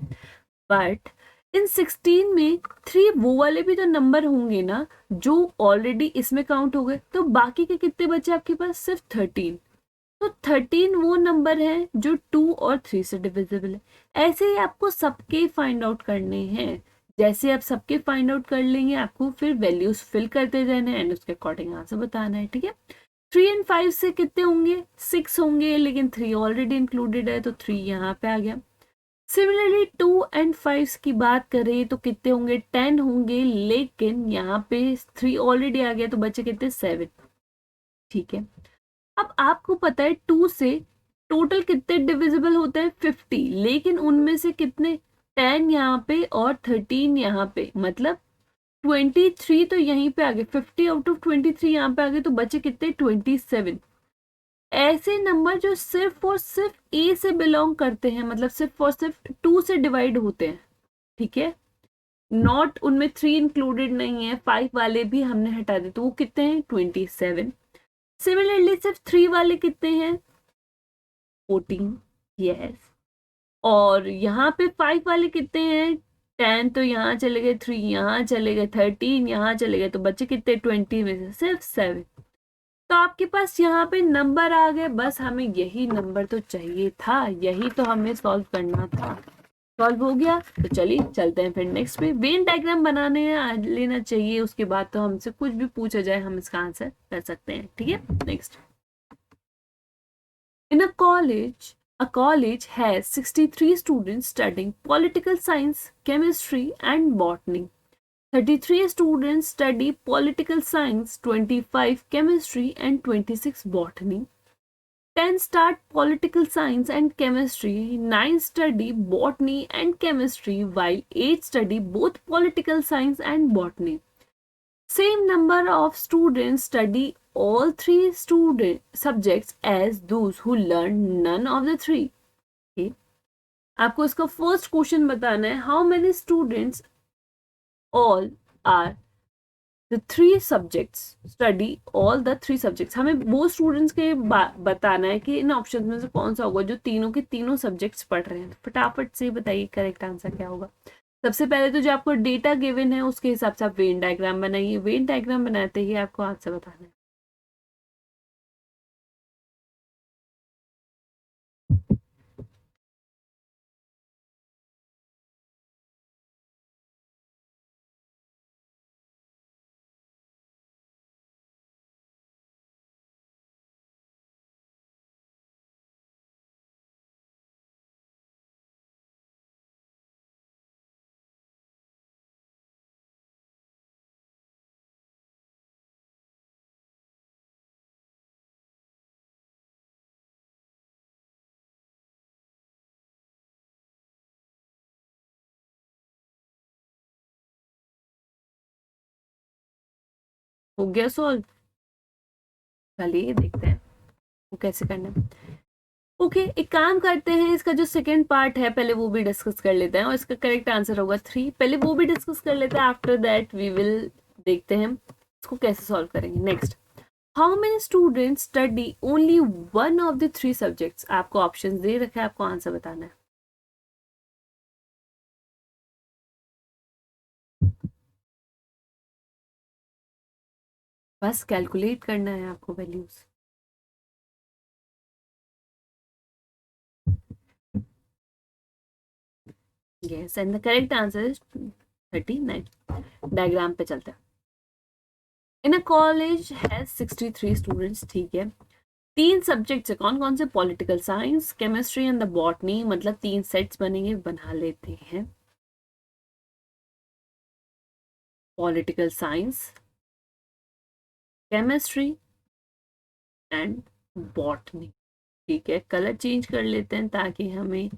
बट इन 16 में 3 वो वाले भी तो नंबर होंगे ना जो ऑलरेडी इसमें काउंट हो गए, तो बाकी के कितने बचे आपके पास? सिर्फ 13। तो 13 वो नंबर हैं जो 2 और 3 से डिविजिबल है। ऐसे ही आपको सबके फाइंड आउट करने हैं। जैसे आप सबके फाइंड आउट कर लेंगे आपको फिर वैल्यूज फिल करते जाना है एंड उसके अकॉर्डिंग आंसर बताना है। ठीक है, 3 and 5 से कितने होंगे? 6 होंगे, लेकिन 3 ऑलरेडी इंक्लूडेड है तो 3 यहाँ पे आ गया। सिमिलरली 2 and 5 की बात करें तो कितने होंगे? 10 होंगे, लेकिन यहाँ पे 3 ऑलरेडी आ गया तो बचे कितने? 7। ठीक है, अब आपको पता है 2 से टोटल कितने डिविजिबल होते हैं? 50, लेकिन उनमें से कितने? 10 यहाँ पे और 13 यहाँ पे, मतलब 23 तो यहीं पे आ गए। 50 आउट ऑफ 23 यहाँ पे आ गए तो बचे कितने? 27। ऐसे नंबर जो सिर्फ और सिर्फ ए से बिलोंग करते हैं, मतलब सिर्फ और सिर्फ 2 से डिवाइड होते हैं। ठीक है, नॉट उनमें 3 इंक्लूडेड नहीं है, 5 वाले भी हमने हटा दिए तो वो कितने हैं? 27। सिमिलरली सिर्फ 3 वाले कितने हैं? 14। यस, और यहाँ पे 5 वाले कितने हैं? 10 तो यहाँ चले गए, 3 यहाँ चले गए, 13 यहाँ चले गए, तो बच्चे कितने? 20 में से सिर्फ 7। तो आपके पास यहाँ पे नंबर आ गए, बस हमें यही नंबर तो चाहिए था, यही तो हमें सॉल्व करना था। सॉल्व हो गया, तो चलिए चलते हैं फिर नेक्स्ट पे। वेन डायग्राम बनाने लेना चाहिए, उसके बाद तो हमसे कुछ भी पूछा जाए हम इसका आंसर कर सकते हैं, ठीक है। Next, in a college has 63 students studying political science, chemistry and botany. 33 students study political science, 25 chemistry and 26 botany. 10 start political science and chemistry, 9 study botany and chemistry, while 8 study both political science and botany. Same number of students study all three subjects as those who learn none of the three. Okay. आपको इसका first question बताना है, how many students all are the three subjects study all the three subjects. हमें वो students के बताना है कि इन ऑप्शंस में से कौन सा होगा जो तीनों के तीनों सब्जेक्ट्स पढ़ रहे हैं। फटाफट से बताइए करेक्ट आंसर क्या होगा। सबसे पहले तो जो आपको डेटा गिवन है उसके हिसाब से आप वेन डायग्राम बनाइए। वेन डायग्राम बनाते ही आपको आंसर बताना है। हो गया सॉल्व, चलिए देखते हैं वो कैसे करना है। ओके, एक काम करते हैं, इसका जो सेकंड पार्ट है पहले वो भी डिस्कस कर लेते हैं और इसका करेक्ट आंसर होगा 3। पहले वो भी डिस्कस कर लेते हैं, आफ्टर दैट वी विल देखते हैं इसको कैसे सॉल्व करेंगे। Next, how many students study only one of the 3 subjects. आपको ऑप्शन दे रखा है, आपको आंसर बताना है। बस कैलकुलेट करना है आपको values. Yes, and the correct answer is 39। Diagram पे चलते हैं। इन अ कॉलेज हैज 63 स्टूडेंट्स, ठीक है। 3 सब्जेक्ट्स है, कौन कौन से? Political science, chemistry and the botany, मतलब 3 सेट्स बनेंगे, बना लेते हैं। Political science, chemistry and botany, ठीक है। कलर चेंज कर लेते हैं ताकि हमें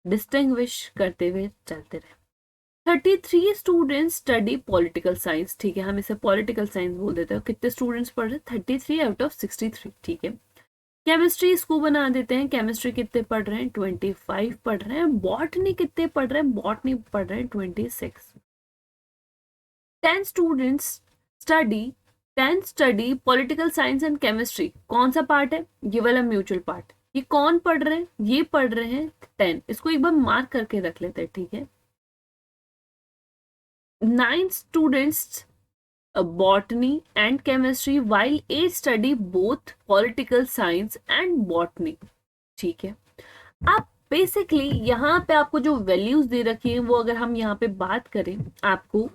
डिस्टिंग्विश करते हुए चलते रहे। 33 स्टूडेंट्स स्टडी पॉलिटिकल साइंस, ठीक है, हम इसे पॉलिटिकल साइंस बोल देते हैं। कितने स्टूडेंट्स पढ़ रहे हैं? 33 आउट ऑफ 63, ठीक है। केमिस्ट्री इसको बना देते हैं, केमिस्ट्री कितने पढ़ रहे हैं? 25 पढ़ रहे हैं। बॉटनी कितने पढ़ रहे हैं? बॉटनी पढ़ रहे हैं 26। 10 students study political science and chemistry, कौन सा पार्ट है? ये वाला म्यूचुअल पार्ट। ये कौन पढ़ रहे हैं? ये पढ़ रहे हैं 10, इसको एक बार मार्क करके रख लेते हैं, ठीक है। 9 students botany and chemistry, while 8 study both political science and botany, ठीक है। आप बेसिकली यहाँ पे आपको जो वैल्यूज दे रखी है वो अगर हम यहाँ पे बात करें, आपको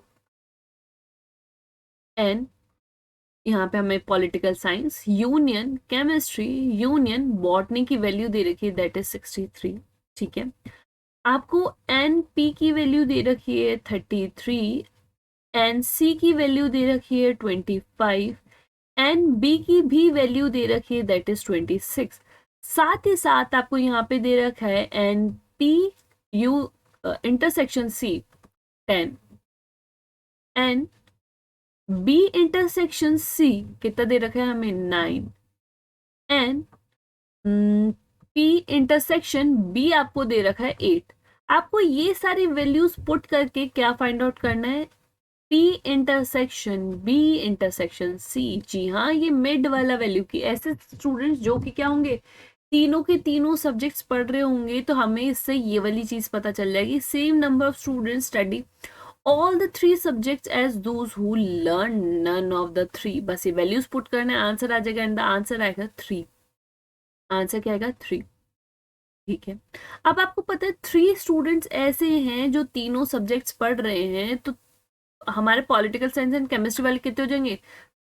एन, यहाँ पे हमें political science union chemistry union botany की वैल्यू दे रखी है, दैट इज 63, ठीक है। आपको एन पी की वैल्यू दे रखी है 33, एन सी की वैल्यू दे रखी है 25, एन बी की भी वैल्यू दे रखी है, दैट इज 26। साथ ही साथ आपको यहाँ पे दे रखा है n P U intersection C 10, n B intersection C कितना दे रखा है हमें 9, एन पी इंटरसेक्शन बी आपको दे रखा है 8। आपको ये सारी वैल्यूज पुट करके क्या फाइंड आउट करना है? P intersection B intersection C. जी हाँ, ये मिड वाला वैल्यू की। ऐसे स्टूडेंट्स जो कि क्या होंगे, तीनों के तीनों सब्जेक्ट्स पढ़ रहे होंगे, तो हमें इससे ये वाली चीज पता चल जाएगी। Same number of students study all the 3 subjects as those who learn none of the 3, बस ये वैल्यूज पुट करना है, आंसर आ जाएगा एंड द आंसर आएगा 3। आंसर क्या आएगा 3। ठीक है, अब आपको पता है 3 स्टूडेंट्स ऐसे हैं जो तीनों सब्जेक्ट्स पढ़ रहे हैं, तो हमारे पॉलिटिकल साइंस एंड केमिस्ट्री वाले कितने हो जाएंगे,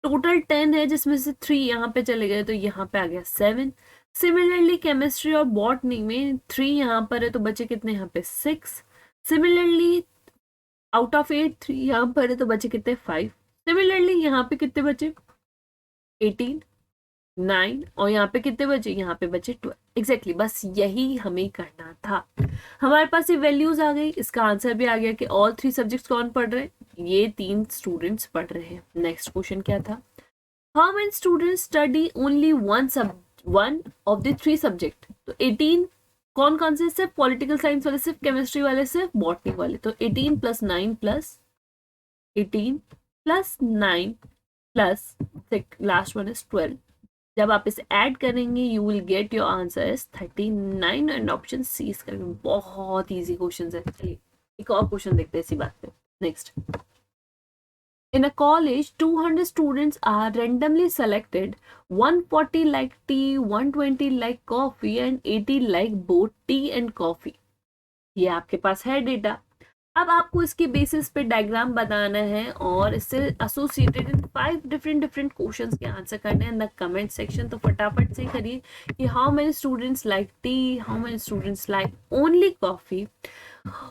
टोटल 10 है जिसमें से 3 यहाँ पे चले गए तो यहाँ पे आ गया 7। सिमिलरली केमिस्ट्री और बॉटनी में 3 यहाँ पर है तो बचे कितने यहाँ पे 6। सिमिलरली आउट ऑफ 8 3 यहाँ पर है तो बचे कितने 5। सिमिलरली यहाँ पे कितने बचे 18 9 और यहाँ पे कितने बचे, यहाँ पे बचे 12। एग्जैक्टली बस यही हमें करना था। हमारे पास ये वैल्यूज आ गई, इसका आंसर भी आ गया कि ऑल 3 सब्जेक्ट्स कौन पढ़ रहे हैं, ये 3 स्टूडेंट्स पढ़ रहे हैं। नेक्स्ट क्वेश्चन क्या था, how many students study only one of the 3 subject. तो 18 कौन कौन से, सिर्फ पॉलिटिकल साइंस वाले, सिर्फ केमिस्ट्री वाले, सिर्फ बॉटनी वाले, तो 18 + 9 + 18 + 9 + लास्ट वन इज 12। जब आप इसे ऐड करेंगे you will get your answer is 39 and option C is correct. बहुत इजी क्वेश्चन है। चलिए एक और क्वेश्चन देखते हैं इसी बात पे। Next, in a college 200 students are randomly selected, 140 like tea, 120 like coffee and 80 like both tea and coffee। ये आपके पास है डेटा। अब आपको इसके बेसिस पे डायग्राम बनाना है और इससे एसोसिएटेड इन 5 डिफरेंट क्वेश्चंस के आंसर करने हैं इन द कमेंट सेक्शन। तो फटाफट से करिए कि how many students like T, how many students like only coffee,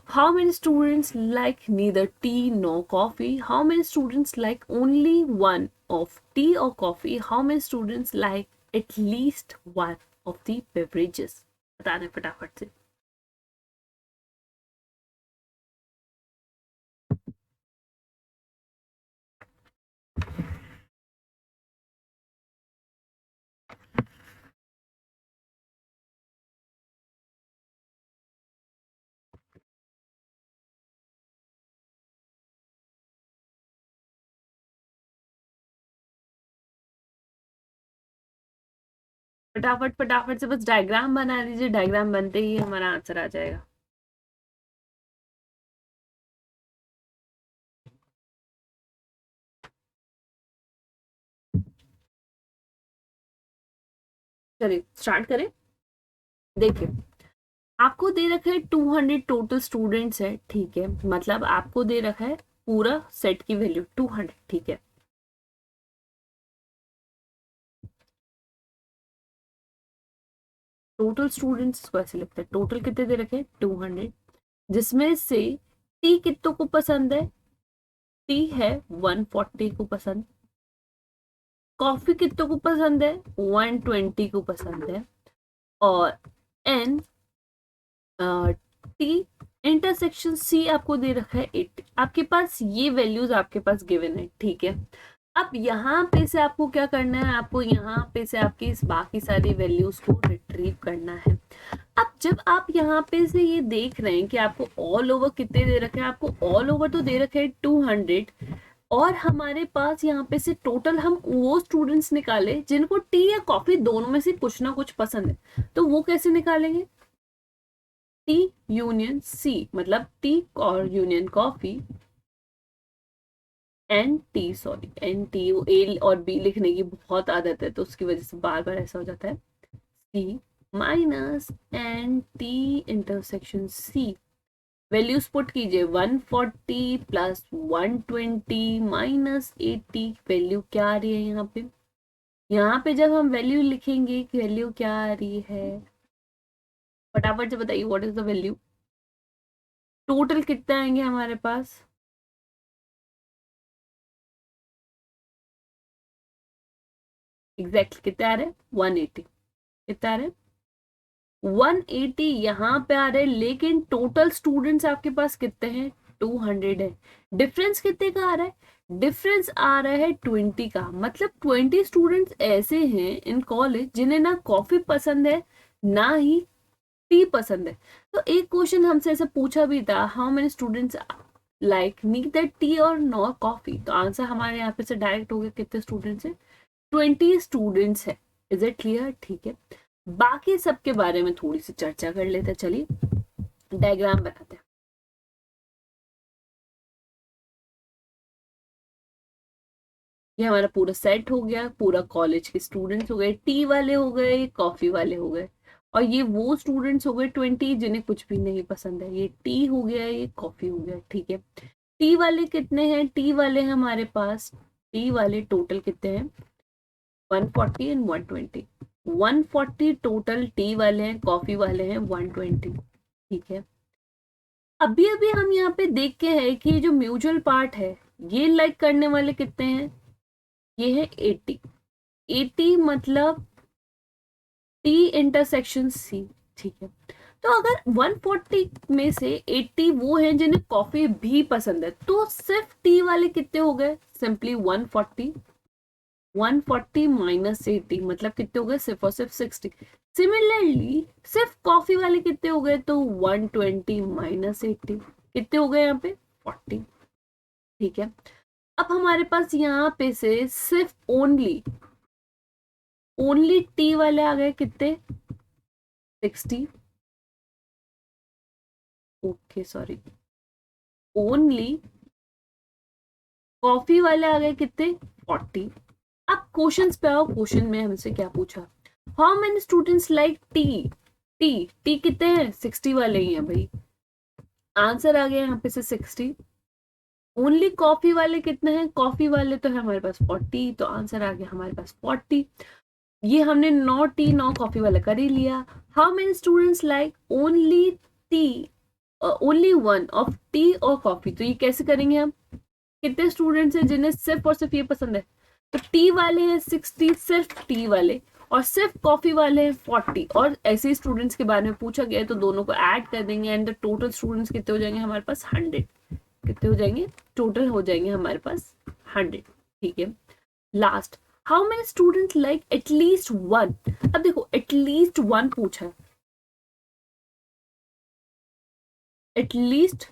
how many students like neither tea nor coffee, how many students like only one of tea or coffee, how many students like at least one of the beverages। बताना फटाफट से। फटाफट फटाफट से बस diagram बना लीजिए, diagram बनते ही हमारा आंसर आ जाएगा। चलिए स्टार्ट करें। देखिए आपको दे रखा है 200 टोटल स्टूडेंट्स है, ठीक है, मतलब आपको दे रखा है पूरा सेट की वैल्यू 200, ठीक है। टोटल स्टूडेंट्स को ऐसे लिखते हैं, टोटल कितने दे रखे हैं 200, जिसमें से टी कितनों को पसंद है, टी है 140 को पसंद, कॉफी कितनों को पसंद है 120 को पसंद है, और एन टी इंटरसेक्शन सी आपको दे रखा है 80। आपके पास ये वैल्यूज आपके पास गिवन है, ठीक है। अब यहाँ पे से आपको क्या करना है, आपको यहाँ पे से आपकी इस बाकी सारी वैल्यूज को रिट्रीव करना है। अब जब आप यहाँ पे से ये देख रहे हैं कि आपको ऑल ओवर कितने दे रखे हैं, आपको ऑल ओवर तो दे रखे हैं 200 और हमारे पास यहाँ पे से टोटल हम वो स्टूडेंट्स निकाले जिनको टी या कॉफी दोनों में से कुछ ना कुछ पसंद है, तो वो कैसे निकालेंगे, टी यूनियन सी, मतलब टी और union coffee, N T, sorry N T, A और बी लिखने की बहुत आदत है तो उसकी वजह से बार बार ऐसा हो जाता है, C minus N T intersection C. Values put कीजिए 140 + 120 माइनस 80, वैल्यू क्या आ रही है यहाँ पे जब हम वैल्यू लिखेंगे वैल्यू क्या आ रही है, फटाफट से बताइए what is the value. Total कितने आएंगे हमारे पास, एग्जैक्टली कितने आ रहे हैं 180, कितने आ रहे हैं 180 यहाँ पे आ रहे हैं, लेकिन टोटल स्टूडेंट्स आपके पास कितने हैं 200 है। डिफरेंस कितने का आ रहा है, डिफरेंस आ रहा है 20 का, मतलब 20 स्टूडेंट्स ऐसे हैं इन कॉलेज जिन्हें ना कॉफी पसंद है ना ही टी पसंद है। तो एक क्वेश्चन हमसे ऐसा पूछा भी था, how many students like neither T और नॉर कॉफी, तो आंसर हमारे यहाँ पे से डायरेक्ट हो गया कितने स्टूडेंट्स है 20 स्टूडेंट्स है। इज इट क्लियर, ठीक है। बाकी सबके बारे में थोड़ी सी चर्चा कर लेते हैं, चलिए डायग्राम बनाते हैं। ये हमारा पूरा सेट हो गया, पूरा कॉलेज के स्टूडेंट्स हो गए, टी वाले हो गए, कॉफी वाले हो गए, और ये वो स्टूडेंट्स हो गए 20 जिन्हें कुछ भी नहीं पसंद है। ये टी हो गया, ये कॉफी हो गया, ठीक है। टी वाले कितने हैं? टी वाले हैं हमारे पास, टी वाले टोटल कितने हैं? 140 एंड 120। 140 टोटल टी वाले हैं, कॉफी वाले हैं 120, ठीक है। अभी अभी हम यहाँ पे देख के है कि जो म्यूचुअल पार्ट है, ये लाइक करने वाले कितने हैं? ये है 80। 80 मतलब टी इंटरसेक्शन सी, ठीक है। तो अगर 140 में से 80 वो हैं जिन्हें कॉफी भी पसंद है, तो सिर्फ टी वाले कितने हो गए? सिंपली 140। 140 माइनस 80 मतलब कितने हो गए? सिर्फ और सिर्फ 60। सिमिलरली सिर्फ कॉफी वाले कितने हो गए? तो 120 माइनस 80 कितने हो गए? यहाँ पे 40, ठीक है। अब हमारे पास यहाँ पे से सिर्फ ओनली टी वाले आ गए कितने? 60। ओके सॉरी, ओनली कॉफी वाले आ गए कितने? 40। अब क्वेश्चंस पे आओ। क्वेश्चन में हमसे क्या पूछा? How many students like T? T कितने हैं? 60 वाले ही हैं भाई। आंसर आ गया यहाँ पे से 60। ओनली कॉफी वाले कितने हैं? कॉफी वाले तो है हमारे पास 40, तो आंसर आ गया हमारे पास 40। ये हमने नो टी नो कॉफी वाला कर ही लिया। How many students like only T, only one of T और कॉफी, तो ये कैसे करेंगे हम? कितने स्टूडेंट्स हैं जिन्हें सिर्फ और सिर्फ ये पसंद है? तो टी वाले हैं 60, सिर्फ टी वाले, और सिर्फ कॉफी वाले हैं 40, और ऐसे ही स्टूडेंट्स के बारे में पूछा गया है तो दोनों को ऐड कर देंगे एंड द टोटल स्टूडेंट्स कितने हो जाएंगे हमारे पास? 100। कितने हो जाएंगे? टोटल हो जाएंगे हमारे पास 100, ठीक है। Last, how many students like at least one? अब देखो एटलीस्ट वन पूछा है, एटलीस्ट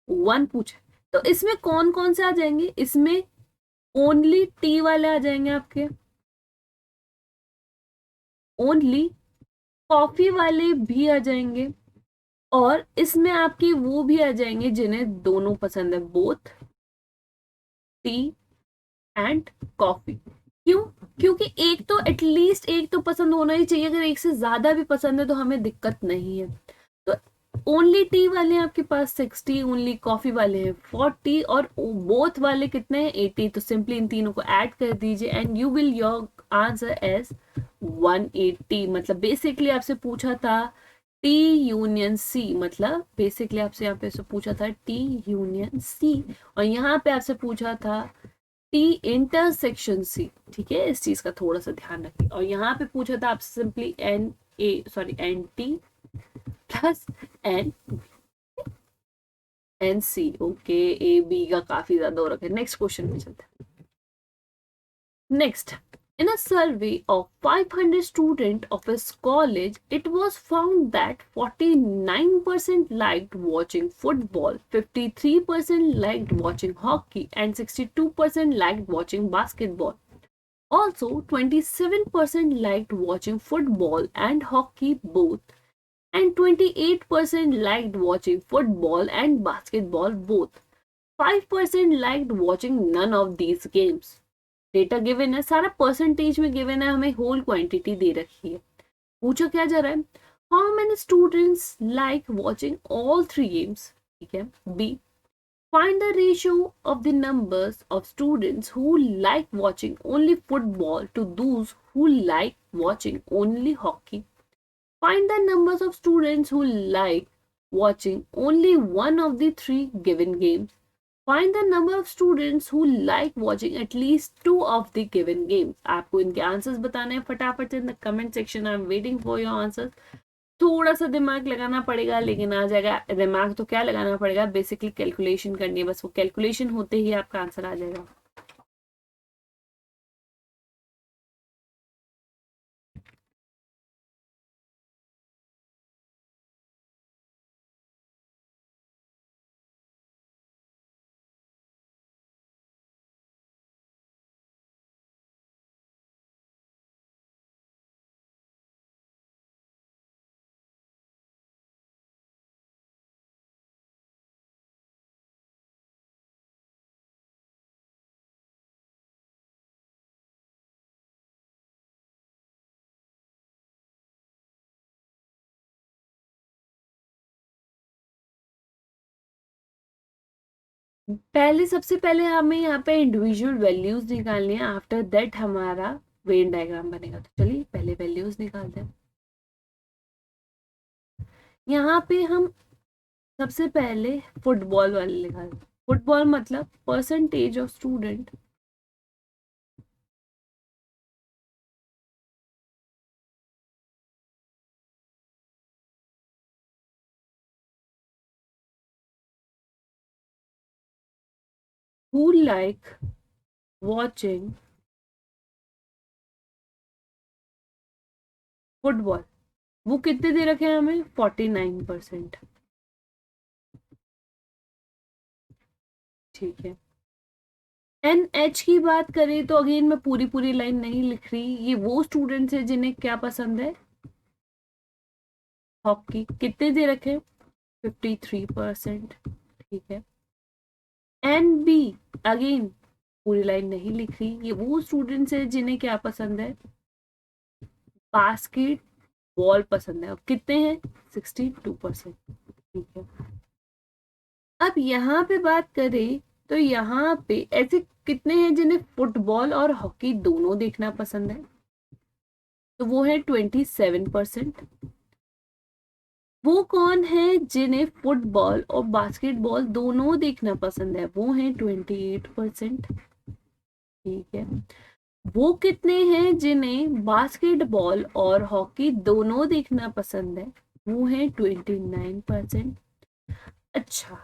वन पूछा है, तो इसमें कौन कौन से आ जाएंगे? इसमें ओनली टी वाले आ जाएंगे आपके, ओनली कॉफी वाले भी आ जाएंगे, और इसमें आपके वो भी आ जाएंगे जिन्हें दोनों पसंद है, बोथ टी एंड कॉफी। क्यों? क्योंकि एक तो एटलीस्ट एक तो पसंद होना ही चाहिए, अगर एक से ज्यादा भी पसंद है तो हमें दिक्कत नहीं है। तो ओनली टी वाले हैं आपके पास 60, ओनली कॉफी वाले हैं 40, और बोथ वाले कितने हैं? 80। तो सिंपली इन तीनों को ऐड कर दीजिए and you will your answer as 180। मतलब बेसिकली आपसे पूछा था टी यूनियन सी, मतलब बेसिकली आपसे यहाँ पे पूछा था टी यूनियन सी, और यहाँ पे आपसे पूछा था टी इंटरसेक्शन सी, ठीक है। इस चीज का थोड़ा सा ध्यान रखिए। और यहाँ पे पूछा था आपसे simply n T plus n C. Okay, A B का काफी ज्यादा हो रखा है। नेक्स्ट क्वेश्चन पे चलते हैं। Next, in a survey of 500 students of his college, it was found that 49% liked watching football, 53% liked watching hockey, and 62% liked watching basketball. Also, 27% liked watching football and hockey both, and 28% liked watching football and basketball both. 5% liked watching none of these games. Data given है, सारा percentage में given है, हमें whole quantity दे रखी है। पूछा क्या जा रहा है? How many students like watching all three games, ठीक है। B, find the ratio of the numbers of students who like watching only football to those who like watching only hockey. Find the numbers of students who like watching only one of the three given games. Find the number of students who like watching at least two of the given games. आपको इनके answers बताने हैं फटाफट से in the comment section. I am waiting for your answers. थोड़ा सा दिमाग लगाना पड़ेगा लेकिन आ जाएगा। दिमाग तो क्या लगाना पड़ेगा, बेसिकली कैलकुलेशन करनी है, बस वो कैलकुलेशन होते ही आपका आंसर आ जाएगा। पहले सबसे पहले हमें यहाँ पे इंडिविजुअल वैल्यूज निकालनी है, आफ्टर दैट हमारा वेन डायग्राम बनेगा। तो चलिए पहले वैल्यूज निकालते हैं। यहाँ पे हम सबसे पहले फुटबॉल वाले निकालते हैं। फुटबॉल मतलब percentage of student who like watching football, वो कितने दे रखे हैं हमें? 49%। ठीक है। NH की बात करें तो अगेन मैं पूरी पूरी लाइन नहीं लिख रही, ये वो स्टूडेंट्स है जिन्हें क्या पसंद है? हॉकी। कितने दे रखे? 53%। ठीक है। NB अगेन पूरी लाइन नहीं लिख रही, ये वो स्टूडेंट्स है जिन्हें क्या पसंद है? बास्केट बॉल पसंद है। अब कितने हैं? 62%। ठीक है। अब यहाँ पे बात करें तो यहाँ पे ऐसे कितने हैं जिन्हें फुटबॉल और हॉकी दोनों देखना पसंद है? तो वो है 27%। वो कौन है जिन्हें फुटबॉल और बास्केटबॉल दोनों देखना पसंद है? वो है 28%। ठीक है। वो कितने हैं जिन्हें बास्केटबॉल और हॉकी दोनों देखना पसंद है? वो है 29%। अच्छा,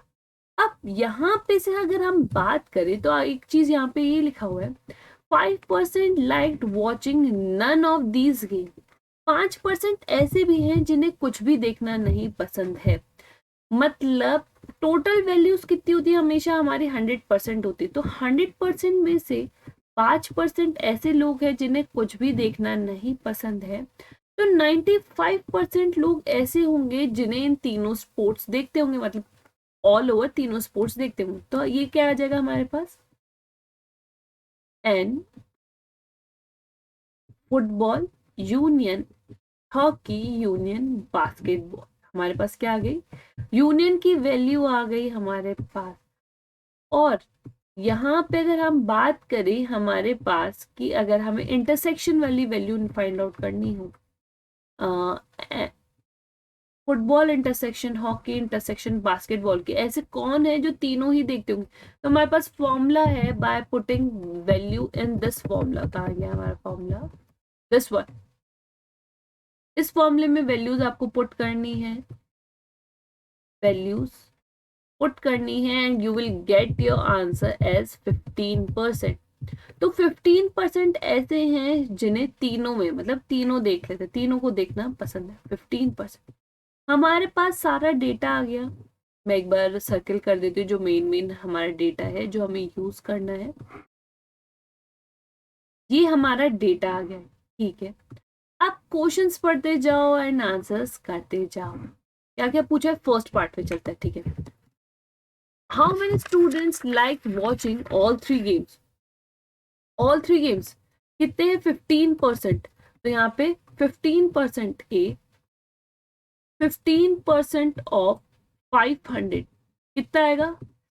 अब यहाँ पे से अगर हम बात करें तो एक चीज यहाँ पे ये लिखा हुआ है 5% liked watching none of these game. 5% ऐसे भी हैं जिन्हें कुछ भी देखना नहीं पसंद है। मतलब टोटल वैल्यूज कितनी होती है? हमेशा हमारी 100% होती है। तो 100% में से 5% ऐसे लोग हैं जिन्हें कुछ भी देखना नहीं पसंद है। तो 95% लोग ऐसे होंगे जिन्हें इन तीनों स्पोर्ट्स देखते होंगे, मतलब ऑल ओवर तीनों स्पोर्ट्स देखते होंगे। तो ये क्या आ जाएगा हमारे पास? N football union hockey union basketball. हमारे पास क्या आ गई? यूनियन की वैल्यू आ गई हमारे पास। और यहाँ पे अगर हम बात करें हमारे पास कि अगर हमें इंटरसेक्शन वाली वैल्यू फाइंड आउट करनी हो, football intersection hockey intersection basketball के, ऐसे कौन है जो तीनों ही देखते होंगे? तो हमारे पास फॉर्मूला है by putting value in this formula. कहा गया हमारा फॉर्मूला? This one. इस फॉर्मूले में वैल्यूज आपको पुट करनी है, वैल्यूज पुट करनी है and you will get your answer as 15%। तो 15% ऐसे हैं जिन्हें तीनों में, मतलब तीनों देख लेते, तीनों को देखना पसंद है। 15% हमारे पास सारा डेटा आ गया। मैं एक बार सर्किल कर देती हूँ जो मेन हमारा डेटा है जो हमें यूज करना है। ये हमारा डेटा आ गया। ठीक है। अब क्वेश्चंस पढ़ते जाओ एंड आंसर्स करते जाओ। क्या क्या पूछा है? फर्स्ट पार्ट पे चलता है। ठीक है। How many students like watching all three games? All three games कितने हैं? 15%। तो यहाँ पे 15% ए, 15% ऑफ 500 कितना आएगा?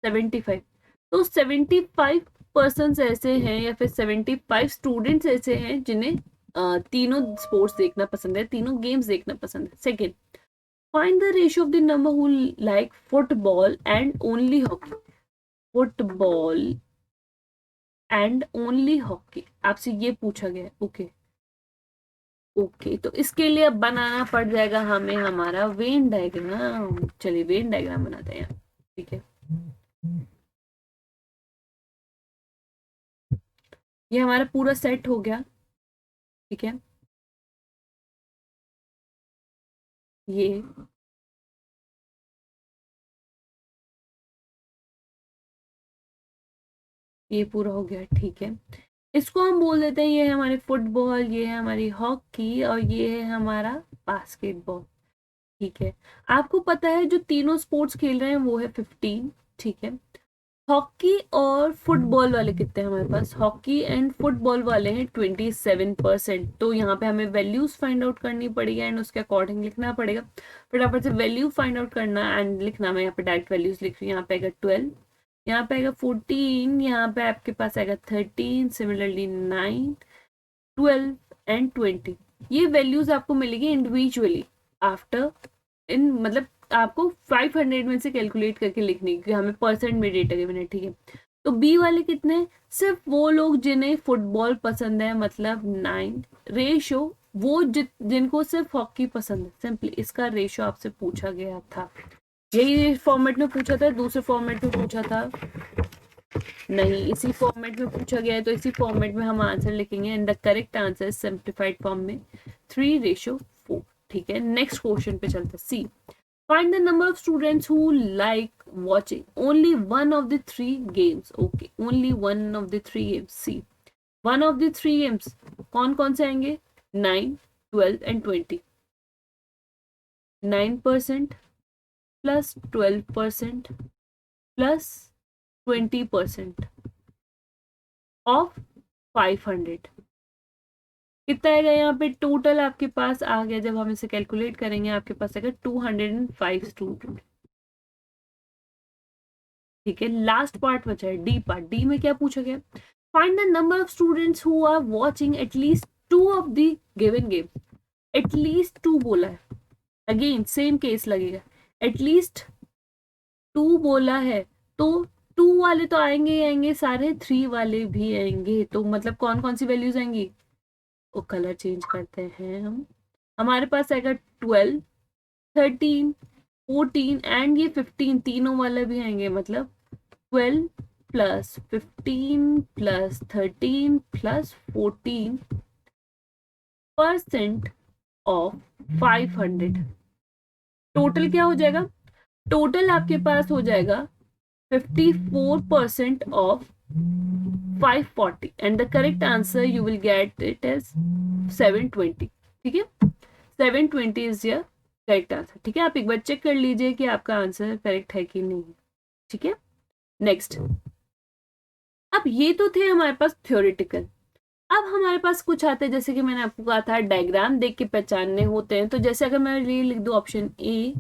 75। तो 75% ऐसे हैं या फिर 75 स्टूडेंट्स ऐसे हैं जिन्हें तीनों स्पोर्ट्स देखना पसंद है, तीनों गेम्स देखना पसंद है। Second, find the ratio of the number who like football and only hockey. Football and only hockey आपसे ये पूछा गया है। ओके ओके, तो इसके लिए अब बनाना पड़ जाएगा हमें हमारा वेन डायग्राम। चलिए वेन डायग्राम बनाते हैं। ठीक है। ये हमारा पूरा सेट हो गया। ठीक है। ये पूरा हो गया। ठीक है। इसको हम बोल देते हैं ये है हमारे फुटबॉल, ये है हमारी हॉकी और ये है हमारा बास्केटबॉल। ठीक है। आपको पता है जो तीनों स्पोर्ट्स खेल रहे हैं वो है 15। ठीक है। हॉकी और फुटबॉल वाले कितने हैं हमारे पास? हॉकी एंड फुटबॉल वाले हैं 27%। तो यहाँ पे हमें वैल्यूज फाइंड आउट करनी पड़ेगी एंड उसके अकॉर्डिंग लिखना पड़ेगा। फटाफट से वैल्यू फाइंड आउट करना एंड लिखना। मैं यहाँ पे डायरेक्ट वैल्यूज लिख रही हूँ। यहाँ पे अगर 12 यहाँ पे आएगा 14, यहाँ पे आपके पास आएगा 13, सिमिलरली 9, 12 एंड 20। ये वैल्यूज आपको मिलेगी इंडिविजुअली आफ्टर इन, मतलब आपको 500 में से कैलकुलेट करके लिखनी, क्योंकि हमें परसेंट में डेटा गिवन है, ठीक है। तो बी वाले कितने हैं? सिर्फ वो लोग जिन्हें फुटबॉल पसंद है, मतलब 9। रेशो वो जिनको सिर्फ हॉकी पसंद है, सिंपली इसका रेशो आपसे पूछा गया था। यही फॉर्मेट में पूछा था, दूसरे फॉर्मेट में पूछा था नहीं, इसी फॉर्मेट में पूछा गया है, तो इसी फॉर्मेट में हम आंसर लिखेंगे and the correct answer is simplified form में 3:4। ठीक है, नेक्स्ट क्वेश्चन पे चलते हैं। सी, find the number of students who like watching only one of the 3 games. Okay, only one of the 3 games. See, one of the 3 games कौन कौन से आएंगे? 9, 12 and 20. 9% plus 12% plus 20% of 500 कितना आएगा? यहाँ पे टोटल आपके पास आ गया, जब हम इसे कैलकुलेट करेंगे आपके पास आएगा 205 स्टूडेंट। ठीक है, लास्ट पार्ट बचा है डी पार्ट। डी में क्या पूछा गया? Find the number of students who are watching at least 2 of the given game. At least 2 बोला है, अगेन सेम केस लगेगा, एटलीस्ट 2 बोला है तो 2 वाले तो आएंगे ही आएंगे सारे, 3 वाले भी आएंगे, तो मतलब कौन कौन सी वैल्यूज आएंगी? वो कलर चेंज करते हैं हम, हमारे पास आएगा 12, 13, 14 एंड ये 15, तीनों वाले भी आएंगे, मतलब 12 plus 15 plus 13 plus 14% of 500। Total क्या हो जाएगा? टोटल आपके पास हो जाएगा 54% of 540 and the correct answer you will get it as 720। ठीक है, 720 is your correct answer। ठीक है, आप एक बार चेक कर लीजिए कि आपका आंसर करेक्ट है कि नहीं। ठीक है, नेक्स्ट। अब ये तो थे हमारे पास थ्योरेटिकल। अब हमारे पास कुछ आते हैं, जैसे कि मैंने आपको कहा था डायग्राम देख के पहचानने होते हैं। तो जैसे अगर मैं ये लिख दूं option A,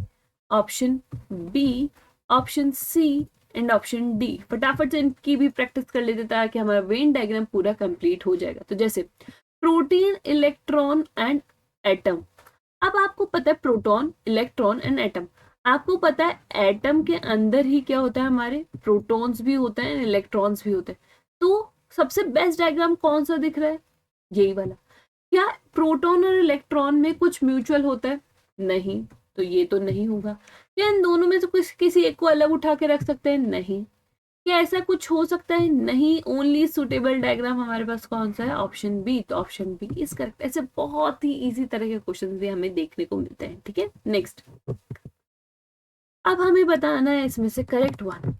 option B, option C and option D, फटाफट से इनकी भी प्रैक्टिस कर लेते ताकि हमारा वेन डायग्राम पूरा कंप्लीट हो जाएगा। तो जैसे प्रोटीन, इलेक्ट्रॉन एंड एटम। अब आपको पता है प्रोटॉन, इलेक्ट्रॉन एंड एटम, आपको पता है एटम के अंदर ही क्या होता है, हमारे प्रोटॉन्स भी होते हैं, इलेक्ट्रॉन्स भी होते हैं। तो सबसे बेस्ट डायग्राम कौन सा दिख रहा है? यही वाला। क्या प्रोटॉन और इलेक्ट्रॉन में कुछ म्यूचुअल होता है? नहीं, तो ये तो नहीं होगा। क्या इन दोनों में से किसी एक को अलग उठा के रख सकते हैं? नहीं। क्या ऐसा कुछ हो सकता है? नहीं। ओनली सुटेबल डायग्राम हमारे पास कौन सा है? Option B. तो ऑप्शन बी इज करेक्ट। ऐसे बहुत ही इजी तरह के क्वेश्चन भी हमें देखने को मिलते हैं। ठीक है, नेक्स्ट। अब हमें बताना है इसमें से correct one.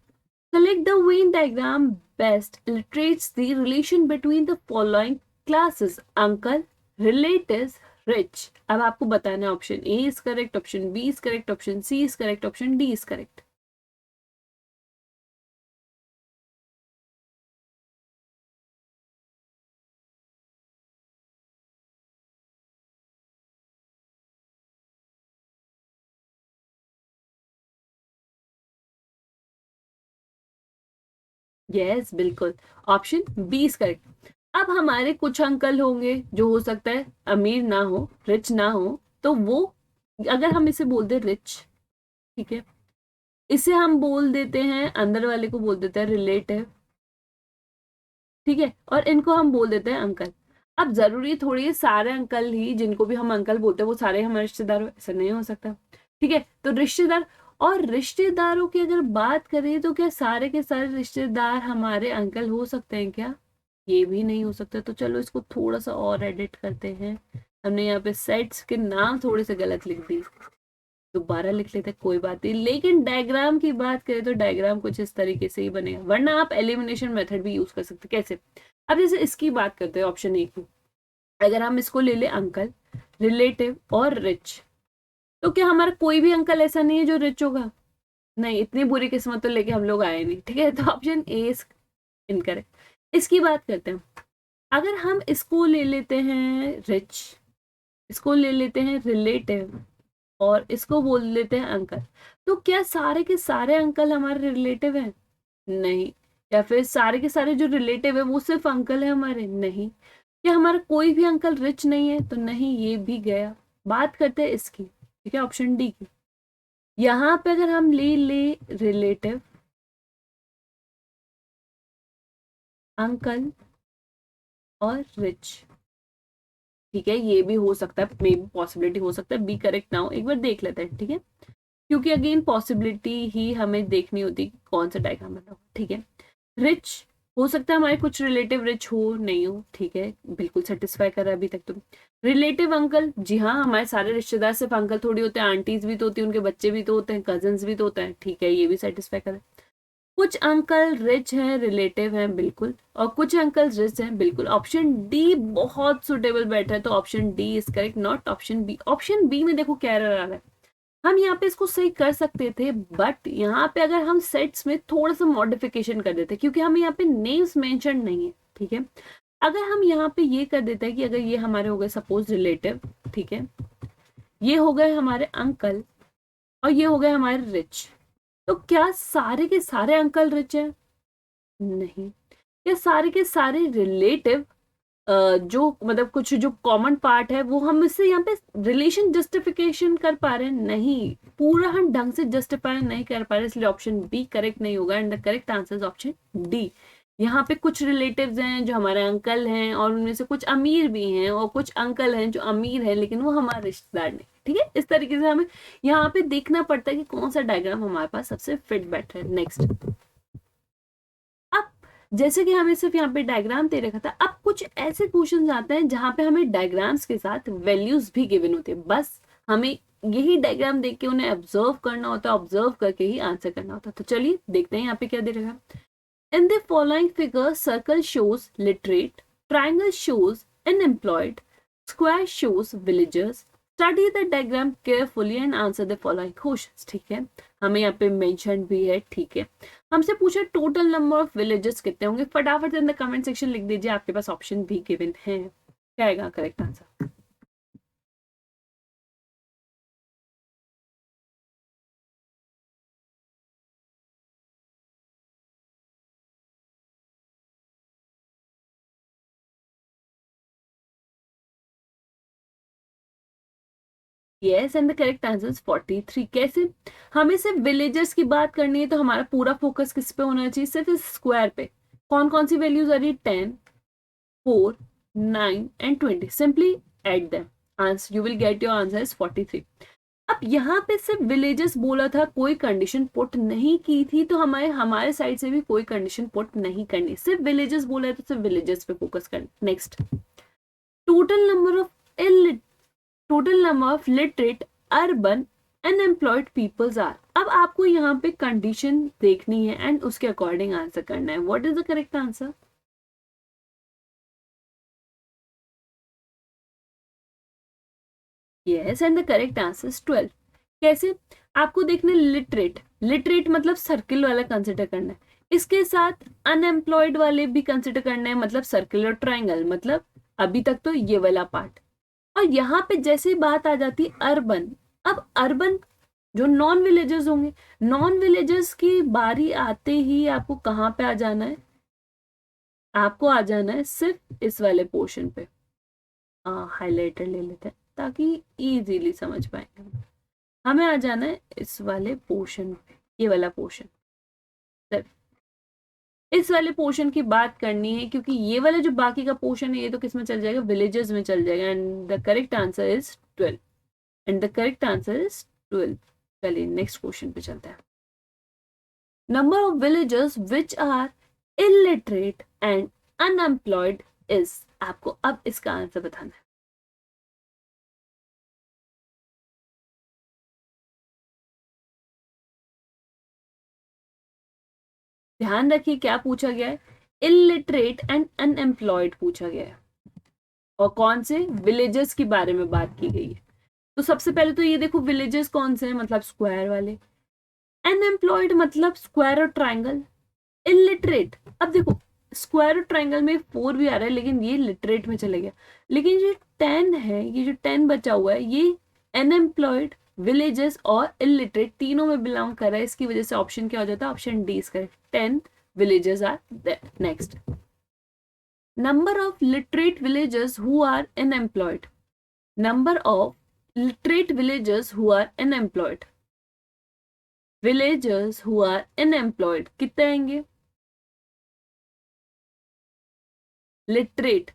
Select the Venn diagram best illustrates the relation between the following classes: uncle, relatives, rich। अब आपको बताना है option A is correct, option B is correct, option C is correct, option D is correct. Yes, बिल्कुल, option B is correct. अब हमारे कुछ uncle होंगे जो हो सकता है अमीर ना हो, रिच ना हो, तो वो अगर हम इसे बोल दे रिच, ठीक है, इसे हम बोल देते हैं, अंदर वाले को बोल देते हैं रिलेटिव, ठीक है, और इनको हम बोल देते हैं अंकल। अब जरूरी थोड़ी है सारे अंकल ही जिनको भी हम अंकल बोलते हैं वो सारे हमारे रिश्तेदार हो, ऐसा नहीं हो सकता। ठीक है, तो रिश्तेदार, और रिश्तेदारों की अगर बात करें तो क्या सारे के सारे रिश्तेदार हमारे अंकल हो सकते हैं क्या? ये भी नहीं हो सकता। तो चलो इसको थोड़ा सा और एडिट करते हैं। हमने यहाँ पे सेट्स के नाम थोड़े से गलत लिख दिए, दोबारा लिख लेते हैं, कोई बात नहीं। लेकिन डायग्राम की बात करें तो डायग्राम कुछ इस तरीके से ही बनेगा, वरना आप एलिमिनेशन मेथड भी यूज कर सकते हैं। कैसे? अब जैसे इसकी बात करते हैं ऑप्शन ए की, अगर हम इसको ले ले अंकल, रिलेटिव और रिच, तो क्या हमारा कोई भी अंकल ऐसा नहीं है जो रिच होगा? नहीं, इतनी बुरी किस्मत तो लेके हम लोग आए नहीं। ठीक है, तो ऑप्शन ए इज इनकरेक्ट। इसकी बात करते हैं, अगर हम इसको ले लेते हैं रिच, इसको ले लेते हैं रिलेटिव और इसको बोल लेते हैं अंकल, तो क्या सारे के सारे अंकल हमारे रिलेटिव हैं? नहीं। या फिर सारे के सारे जो रिलेटिव है वो सिर्फ अंकल है हमारे, नहीं। क्या हमारा कोई भी अंकल रिच नहीं है, तो नहीं, ये भी गया। बात करते हैं इसकी, ठीक है, ऑप्शन डी की। यहाँ पे अगर हम ले रिलेटिव, अंकल और रिच, ठीक है, ये भी हो सकता है, मे भी पॉसिबिलिटी हो सकता है बी करेक्ट ना हो, एक बार देख लेते हैं, ठीक है, क्योंकि अगेन पॉसिबिलिटी ही हमें देखनी होती है कौन सा डायग्राम बना हो, ठीक है। रिच हो सकता है हमारे कुछ रिलेटिव रिच हो, नहीं हो, ठीक है, बिल्कुल सेटिस्फाई कर रहा है अभी तक तो। रिलेटिव अंकल, जी हाँ, हमारे सारे रिश्तेदार सिर्फ अंकल थोड़ी होते हैं, आंटीज भी तो होती है, उनके बच्चे भी तो होते हैं, कजन्स भी तो होते हैं, ठीक है, ये भी सेटिस्फाई कर रहा है। कुछ अंकल रिच हैं, रिलेटिव हैं, बिल्कुल, और कुछ अंकल रिच हैं, बिल्कुल। ऑप्शन डी बहुत सुटेबल बैठा है, तो option D is correct, not option B. Option B में देखो क्या एरर आ रहा है, हम यहाँ पे इसको सही कर सकते थे, बट यहाँ पे अगर हम सेट्स में थोड़ा सा मॉडिफिकेशन कर देते, क्योंकि हमें यहाँ पे नेम्स मेंशन नहीं है, ठीक है। अगर हम यहाँ पे ये कर देते हैं कि अगर ये हमारे हो गए सपोज रिलेटिव, ठीक है, ये हो गए हमारे अंकल और ये हो गए हमारे रिच, तो क्या सारे के सारे अंकल रिच हैं? नहीं। क्या सारे के सारे रिलेटिव जो मतलब कुछ जो कॉमन पार्ट है वो हम इससे यहाँ पे रिलेशन जस्टिफिकेशन कर पा रहे हैं? नहीं, पूरा हम ढंग से जस्टिफाई नहीं कर पा रहे, इसलिए ऑप्शन बी करेक्ट नहीं होगा, and the correct answer is option D. यहाँ पे कुछ रिलेटिव्स हैं जो हमारे अंकल हैं, और उनमें से कुछ अमीर भी हैं, और कुछ अंकल हैं जो अमीर हैं लेकिन वो हमारे रिश्तेदार नहीं, ठीक है। इस तरीके से हमें यहाँ पे देखना पड़ता है कि कौन सा डायग्राम हमारे पास सबसे फिट बैठ रहा है। नेक्स्ट, जैसे कि हमें सिर्फ यहाँ पे डायग्राम दे रखा था, अब कुछ ऐसे क्वेश्चन आते हैं जहाँ पे हमें डायग्राम्स के साथ वैल्यूज भी गिवन होते हैं, बस हमें यही डायग्राम देख के उन्हें ऑब्जर्व करना होता है, ऑब्जर्व करके ही आंसर करना होता है। तो चलिए देखते हैं यहाँ पे क्या दे रखा है। इन the following figure circle shows literate, triangle shows unemployed, square shows villagers, study the diagram carefully and answer the following questions, ठीक है। हमें यहाँ पे मेंशन भी है, ठीक है। हमसे पूछा टोटल नंबर ऑफ विलेजेस कितने होंगे, फटाफट इन द कमेंट सेक्शन लिख दीजिए, आपके पास ऑप्शन भी गिवन है, क्या आएगा correct answer? Yes, and the correct answer is 43। कैसे? हमें सिर्फ विलेजर्स की बात करनी है, तो हमारा पूरा फोकस किस पे होना चाहिए? सिर्फ इस स्क्वायर पे। कौन कौन सी वैल्यूज आ रही है? 10, 4, 9 and 20। Simply add them, answer you will get your answer is 43। अब यहाँ पे सिर्फ विलेजेस बोला था, कोई कंडीशन पुट नहीं की थी, तो हमारे साइड से भी कोई कंडीशन पुट नहीं करनी, सिर्फ विलेजेस बोला है तो सिर्फ विलेजेस पे फोकस करना। Next, total number of literate urban unemployed peoples are. अब आपको यहाँ पे कंडीशन देखनी है एंड उसके अकॉर्डिंग आंसर करना है। What is the correct answer? Yes, and the correct answer is 12। कैसे? आपको देखना लिटरेट मतलब सर्किल वाला कंसिडर करना है, इसके साथ अनएम्प्लॉयड वाले भी कंसिडर करना है, मतलब सर्किल और ट्राइंगल, मतलब अभी तक तो ये वाला पार्ट। और यहाँ पे जैसे बात आ जाती है अर्बन, अब अर्बन जो नॉन विलेजर्स होंगे, नॉन विलेजर्स की बारी आते ही आपको कहाँ पे आ जाना है? आपको आ जाना है सिर्फ इस वाले पोर्शन पे। हाईलाइटर ले लेते हैं ताकि इजीली समझ पाएंगे। हमें आ जाना है इस वाले पोर्शन पे, ये वाला पोर्शन, इस वाले पोर्शन की बात करनी है, क्योंकि ये वाला जो बाकी का पोर्शन है ये तो किस में चल जाएगा? विलेजेस में चल जाएगा, and the correct answer is 12, and the correct answer is 12। चलिए नेक्स्ट क्वेश्चन पे चलते हैं। Number of villagers which are illiterate and unemployed is. आपको अब इसका आंसर बताना है। ध्यान रखिए क्या पूछा गया है, इलिटरेट एंड अनएम्प्लॉयड पूछा गया है, और कौन से? विलेजेस के बारे में बात की गई है। तो सबसे पहले तो ये देखो विलेजेस कौन से हैं, मतलब स्क्वायर वाले। अनएम्प्लॉयड मतलब स्क्वायर और ट्राइंगल। इलिटरेट, अब देखो स्क्वायर और ट्राइंगल में 4 भी आ रहा है, लेकिन ये लिटरेट में चले गया। लेकिन जो 10 है, ये जो 10 बचा हुआ है, ये अनएम्प्लॉयड, विलेजेस और इलिटरेट तीनों में बिलोंग कर रहा है, इसकी वजह से ऑप्शन क्या हो जाता है? Option D is correct, 10 villages are there. Next, number of literate villagers who are unemployed. Number of literate villagers who are unemployed. Villagers who are unemployed कितने आएंगे? Literate,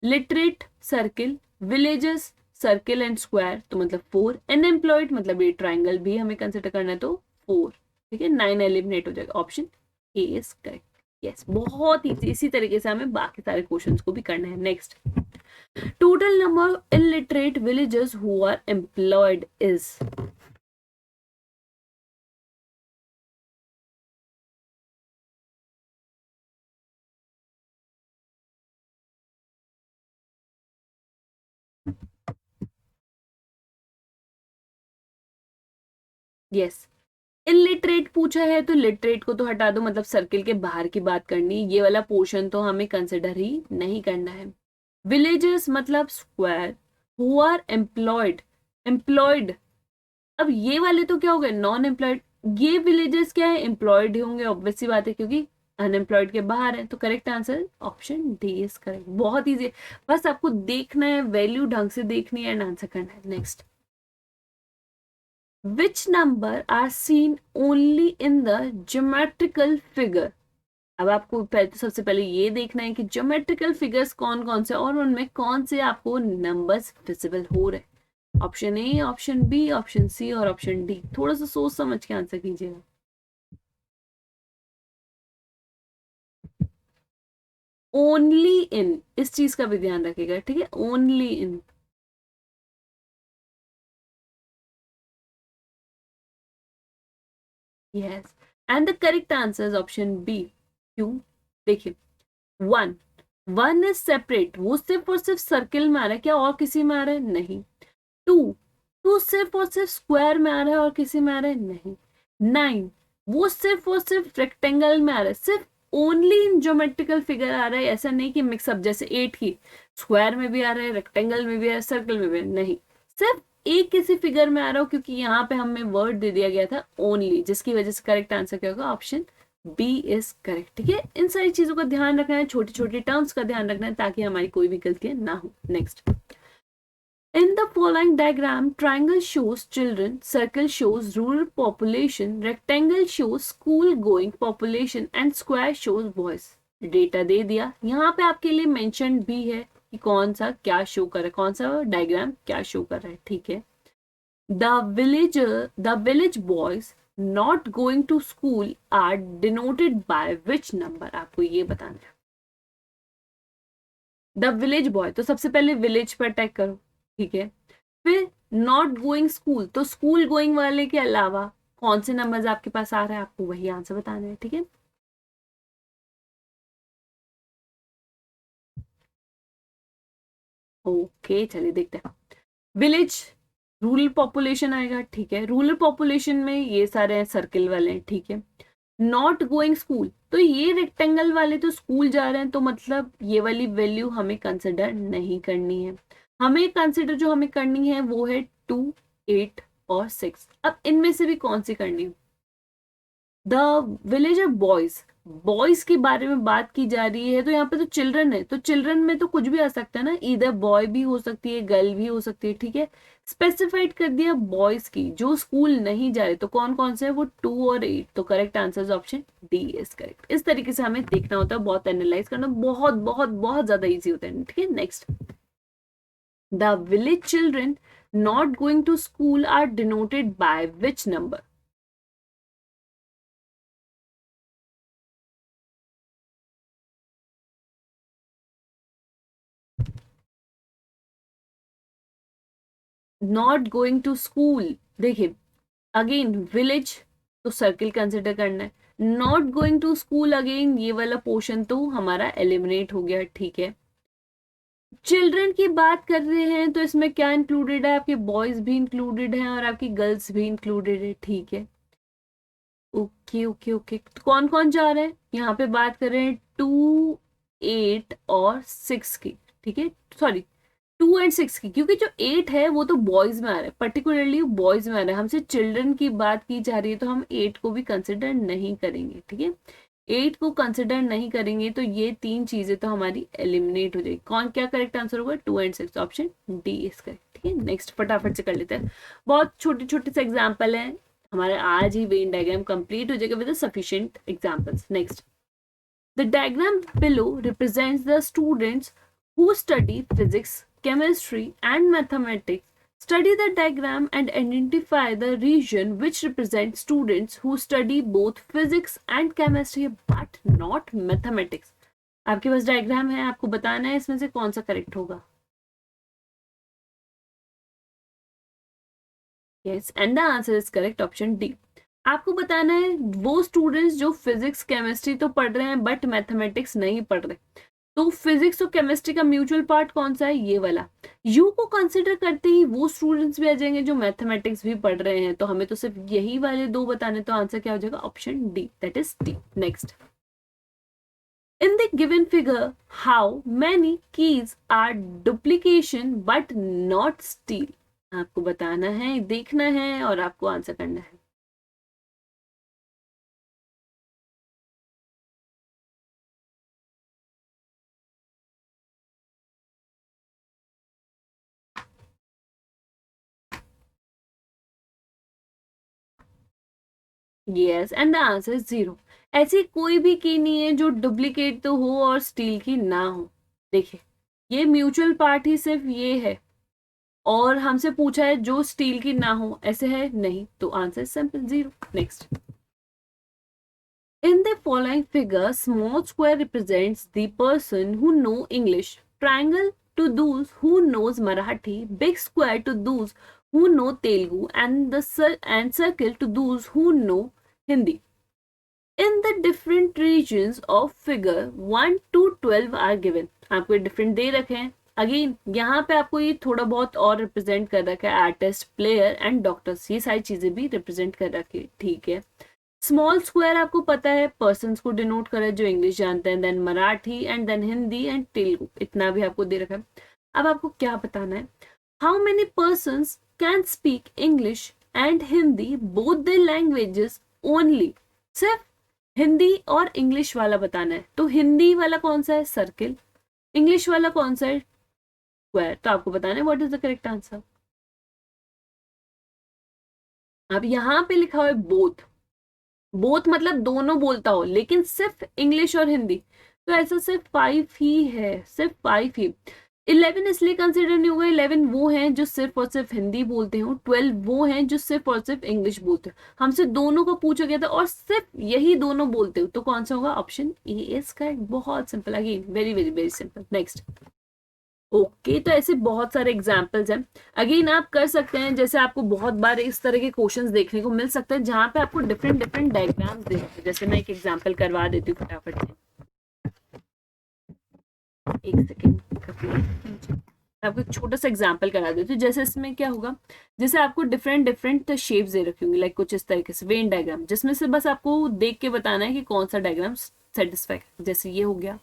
literate circle, villages circle and square, तो मतलब 4. Unemployed मतलब ये triangle भी हमें consider करना है, तो 4. ठीक है, 9 एलिमिनेट हो जाएगा. Option A is correct. Yes, बहुत ही इसी तरीके से हमें बाकी सारे क्वेश्चंस को भी करना है. Next, total number of illiterate villagers who are employed is. Yes, illiterate पूछा है तो लिटरेट को तो हटा दो, मतलब सर्किल के बाहर की बात करनी, ये वाला पोर्शन तो हमें कंसिडर ही नहीं करना है. विलेजेस मतलब square, who are employed, employed, अब ये वाले तो क्या हो गए नॉन एम्प्लॉयड, ये विलेजेस क्या है एम्प्लॉयड होंगे, ऑब्वियस सी बात है क्योंकि अनएम्प्लॉयड के बाहर है. तो correct answer option D is correct. बहुत ईजी, बस आपको देखना है, वैल्यू ढंग से देखनी है एंड आंसर करना है. Next, which number are seen only in the geometrical figure. अब आपको तो सबसे पहले ये देखना है कि ज्योमेट्रिकल फिगर्स कौन कौन से और उनमें कौन से आपको नंबर्स विजिबल हो रहे हैं. Option A, option B, option C और ऑप्शन डी. थोड़ा सा सोच समझ के आंसर कीजिएगा. ओनली इन, इस चीज का भी ध्यान रखिएगा. ठीक है, only in. Yes, and the correct answer is option B. क्यों? देखिए, 1 is separate, वो सिर्फ और सिर्फ सर्किल में आ रहा है, क्या और किसी में आ रहा है? नहीं. 2 सिर्फ और सिर्फ स्क्वायर में आ रहा है और किसी में आ रहा है? नहीं. 9 वो सिर्फ और सिर्फ रेक्टेंगल में आ रहा है, सिर्फ ओनली इन ज्योमेट्रिकल फिगर आ रहा है. ऐसा नहीं कि मिक्सअप, जैसे 8 की स्क्वायर में भी आ रहा है, रेक्टेंगल में भी आ रहा है, सर्कल में भी नहीं, सिर्फ एक किसी फिगर में आ रहा हो, क्योंकि यहाँ पे हमें वर्ड दे दिया गया था ओनली, जिसकी वजह से करेक्ट आंसर क्या होगा? Option B is correct. ठीक है, इन सारी चीजों का ध्यान रखना है, छोटी छोटी टर्म्स का ध्यान रखना है ताकि हमारी कोई भी गलतियां ना हो. Next, in the following diagram triangle shows children, circle shows rural population, rectangle shows school going population and square shows boys. Data दे दिया, यहाँ पे आपके लिए मेंशन भी है कि कौन सा क्या शो कर रहा है, कौन सा डायग्राम क्या शो कर रहा है. ठीक है, the village boys not going to school are denoted by which number. आपको ये बताना है. द विलेज बॉय, तो सबसे पहले विलेज पर अटैक करो. ठीक है, फिर नॉट गोइंग स्कूल, तो स्कूल गोइंग वाले के अलावा कौन से नंबर्स आपके पास आ रहे हैं, आपको वही आंसर बताना है. ठीक है, ओके चलिए देखते हैं. विलेज रूरल पॉपुलेशन आएगा. ठीक है, रूरल पॉपुलेशन में ये सारे हैं सर्किल वाले हैं. ठीक है, नॉट गोइंग स्कूल, तो ये रेक्टेंगल वाले तो स्कूल जा रहे हैं, तो मतलब ये वाली वैल्यू हमें कंसिडर नहीं करनी है. हमें कंसिडर जो हमें करनी है वो है 2, 8 और 6. अब इनमें से भी कौन सी करनी है? द विलेजर बॉयज, बॉयज के बारे में बात की जा रही है, तो यहाँ पे तो चिल्ड्रन है, तो चिल्ड्रन में तो कुछ भी आ सकता है ना, इधर बॉय भी हो सकती है, गर्ल भी हो सकती है. ठीक है, स्पेसिफाइड कर दिया बॉयज की जो स्कूल नहीं जा रहे, तो कौन कौन से है वो 2 और 8. तो correct answer option D is correct. इस तरीके से हमें देखना होता है, बहुत एनालाइज करना, बहुत बहुत बहुत ज्यादा ईजी होता है. ठीक है, next, the village children not going to school are denoted by which number. Not going to school, देखिए अगेन विलेज तो सर्किल कंसिडर करना है, not going to school again ये वाला पोर्शन तो हमारा एलिमिनेट हो गया. ठीक है, चिल्ड्रन की बात कर रहे हैं तो इसमें क्या इंक्लूडेड है? आपके बॉयज भी इंक्लूडेड हैं और आपकी गर्ल्स भी इंक्लूडेड है. ठीक है, ओके ओके ओके, तो कौन कौन जा रहे हैं? यहाँ पे बात कर रहे हैं 2, 8 और 6 की. ठीक है, सॉरी 2 और 6 की, क्योंकि जो 8 है वो तो बॉयज में आ रहा है, पर्टिकुलरली बॉयज में आ रहा है. हमसे चिल्ड्रन की बात की जा रही है तो हम 8 को भी कंसिडर नहीं करेंगे. ठीक है, 8 को कंसिडर नहीं करेंगे तो ये 3 चीजें तो हमारी एलिमिनेट हो जाएगी। कौन क्या करेक्ट आंसर होगा? 2 and 6, option D is correct. ठीक है, नेक्स्ट फटाफट से कर लेते हैं। बहुत छोटे छोटे से एग्जाम्पल हैं, हमारे आज ही वेन डायग्राम कंप्लीट हो जाएगा with sufficient examples. Next, the diagram below represents the students who study physics, chemistry and mathematics. Study the diagram and identify the region which represents students who study both physics and chemistry but not mathematics. आपके पास diagram है, आपको बताना है इसमें से कौन सा correct होगा। Yes, and the answer is correct, option D. आपको बताना है वो स्टूडेंट्स जो फिजिक्स केमिस्ट्री तो पढ़ रहे हैं बट मैथमेटिक्स नहीं पढ़ रहे, तो फिजिक्स और केमिस्ट्री का म्यूचुअल पार्ट कौन सा है? ये वाला। यू को कंसिडर करते ही वो स्टूडेंट्स भी आ जाएंगे जो मैथमेटिक्स भी पढ़ रहे हैं, तो हमें तो सिर्फ यही वाले दो बताने, तो आंसर क्या हो जाएगा? Option D, that is D. Next, in the given figure how many keys are duplication but not steel. आपको बताना है, देखना है और आपको आंसर करना है। Yes, and the answer is 0। ऐसी कोई भी की नहीं है जो डुप्लीकेट तो हो और स्टील की ना हो। देखिए, ये म्यूचुअल पार्ट ही सिर्फ ये है, और हमसे पूछा है जो स्टील की ना हो, ऐसे है नहीं, तो answer simple 0। Next, in the following figure small square represents the person who know English, triangle to those who knows Marathi, big square to those who know Telugu, and circle to those who know Hindi. In the different regions of figure 1 to 12 are given. आपको different दे रखे हैं। Again यहाँ पे आपको ये थोड़ा बहुत और रिप्रेजेंट कर रखा है, आर्टिस्ट, प्लेयर एंड डॉक्टर्स, ये सारी चीजें भी रिप्रेजेंट कर रखी है। ठीक है, स्मॉल स्क्वायर आपको पता है पर्सन्स को डिनोट करे जो इंग्लिश जानते हैं, then Marathi and then Hindi and Telugu, इतना भी आपको दे रखा है। अब आपको क्या बताना है? How many persons can speak English and Hindi both the languages only. सिर्फ हिंदी और इंग्लिश वाला बताना है, तो हिंदी वाला कौन सा है? सर्किल। इंग्लिश वाला कौन सा है? स्क्वायर। तो आपको बताना है what is the correct answer. अब यहाँ पे लिखा हुआ है बोथ, बोथ मतलब दोनों बोलता हो, लेकिन सिर्फ इंग्लिश और हिंदी, तो ऐसा सिर्फ 5 ही है, सिर्फ 5 ही। 11 इसलिए कंसिडर नहीं होगा, 11 वो हैं जो सिर्फ और सिर्फ हिंदी बोलते हो, 12 वो हैं जो सिर्फ और सिर्फ इंग्लिश बोलते हो। हमसे दोनों को पूछा गया था और सिर्फ यही दोनों बोलते हो, तो कौन सा होगा? Option A is correct. बहुत simple, again very very very simple. Next, okay, तो ऐसे बहुत सारे एग्जाम्पल्स हैं। अगेन आप कर सकते हैं, जैसे आपको बहुत बार इस तरह के क्वेश्चंस देखने को मिल सकते हैं जहां पे आपको डिफरेंट डिफरेंट डायग्राम्स दे सकते हैं। जैसे मैं एक एग्जाम्पल करवा देती हूँ फटाफट से, एक सेकेंड, आपको एक छोटा सा एग्जाम्पल करा देती हूँ। जैसे इसमें क्या होगा, जैसे आपको डिफरेंट डिफरेंट शेप्स दे रखी होंगी, लाइक कुछ इस तरीके से वेन डायग्राम, जिसमें से बस आपको देख के बताना है कि कौन सा डायग्राम सेटिस्फाई। जैसे ये हो गया,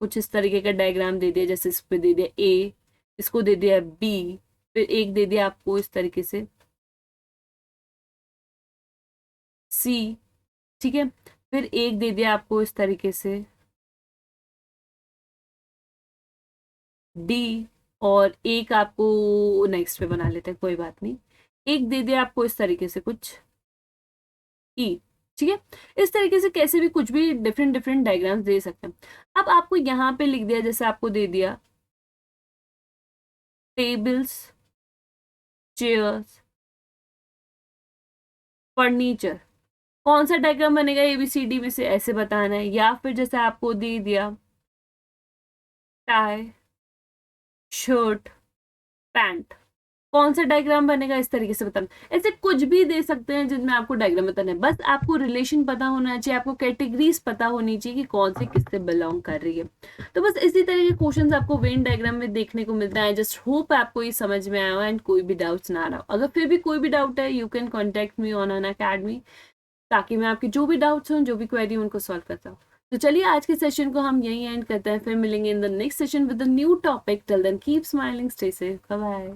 कुछ इस तरीके का डायग्राम दे दिया, जैसे इस पे दे दिया ए, इसको दे दिया बी, फिर एक दे दिया आपको इस तरीके से सी, ठीक है, फिर एक दे दिया आपको इस तरीके से डी, और एक आपको नेक्स्ट पे बना लेते हैं, कोई बात नहीं, एक दे दिया आपको इस तरीके से कुछ ई। ठीक है, इस तरीके से कैसे भी कुछ भी डिफरेंट डिफरेंट डायग्राम्स दे सकते हैं। अब आपको यहाँ पे लिख दिया, जैसे आपको दे दिया टेबल्स, चेयर्स, फर्नीचर, कौन सा डायग्राम बनेगा ABCD में से, ऐसे बताना है। या फिर जैसे आपको दे दिया टाई, शर्ट, पैंट, कौन सा डायग्राम बनेगा, इस तरीके से बताना। ऐसे कुछ भी दे सकते हैं जिनमें आपको डायग्राम बताना है, बस आपको रिलेशन पता होना चाहिए, आपको कैटेगरीज पता होनी चाहिए कि कौन सी किससे बिलोंग कर रही है। तो बस इसी तरह के क्वेश्चंस आपको वेन डायग्राम में देखने को मिलता है। जस्ट होप आपको ये समझ में आया हो एंड कोई भी डाउट्स ना रहा हो। अगर फिर भी कोई भी डाउट है, you can contact me on Unacademy, ताकि मैं आपकी जो भी डाउट्स हों, जो भी क्वेरी उनको सॉल्व करता हूँ। तो चलिए आज के सेशन को हम यहीं एंड करते हैं, फिर मिलेंगे in the next session with a new topic. Till then keep smiling, stay safe, bye bye.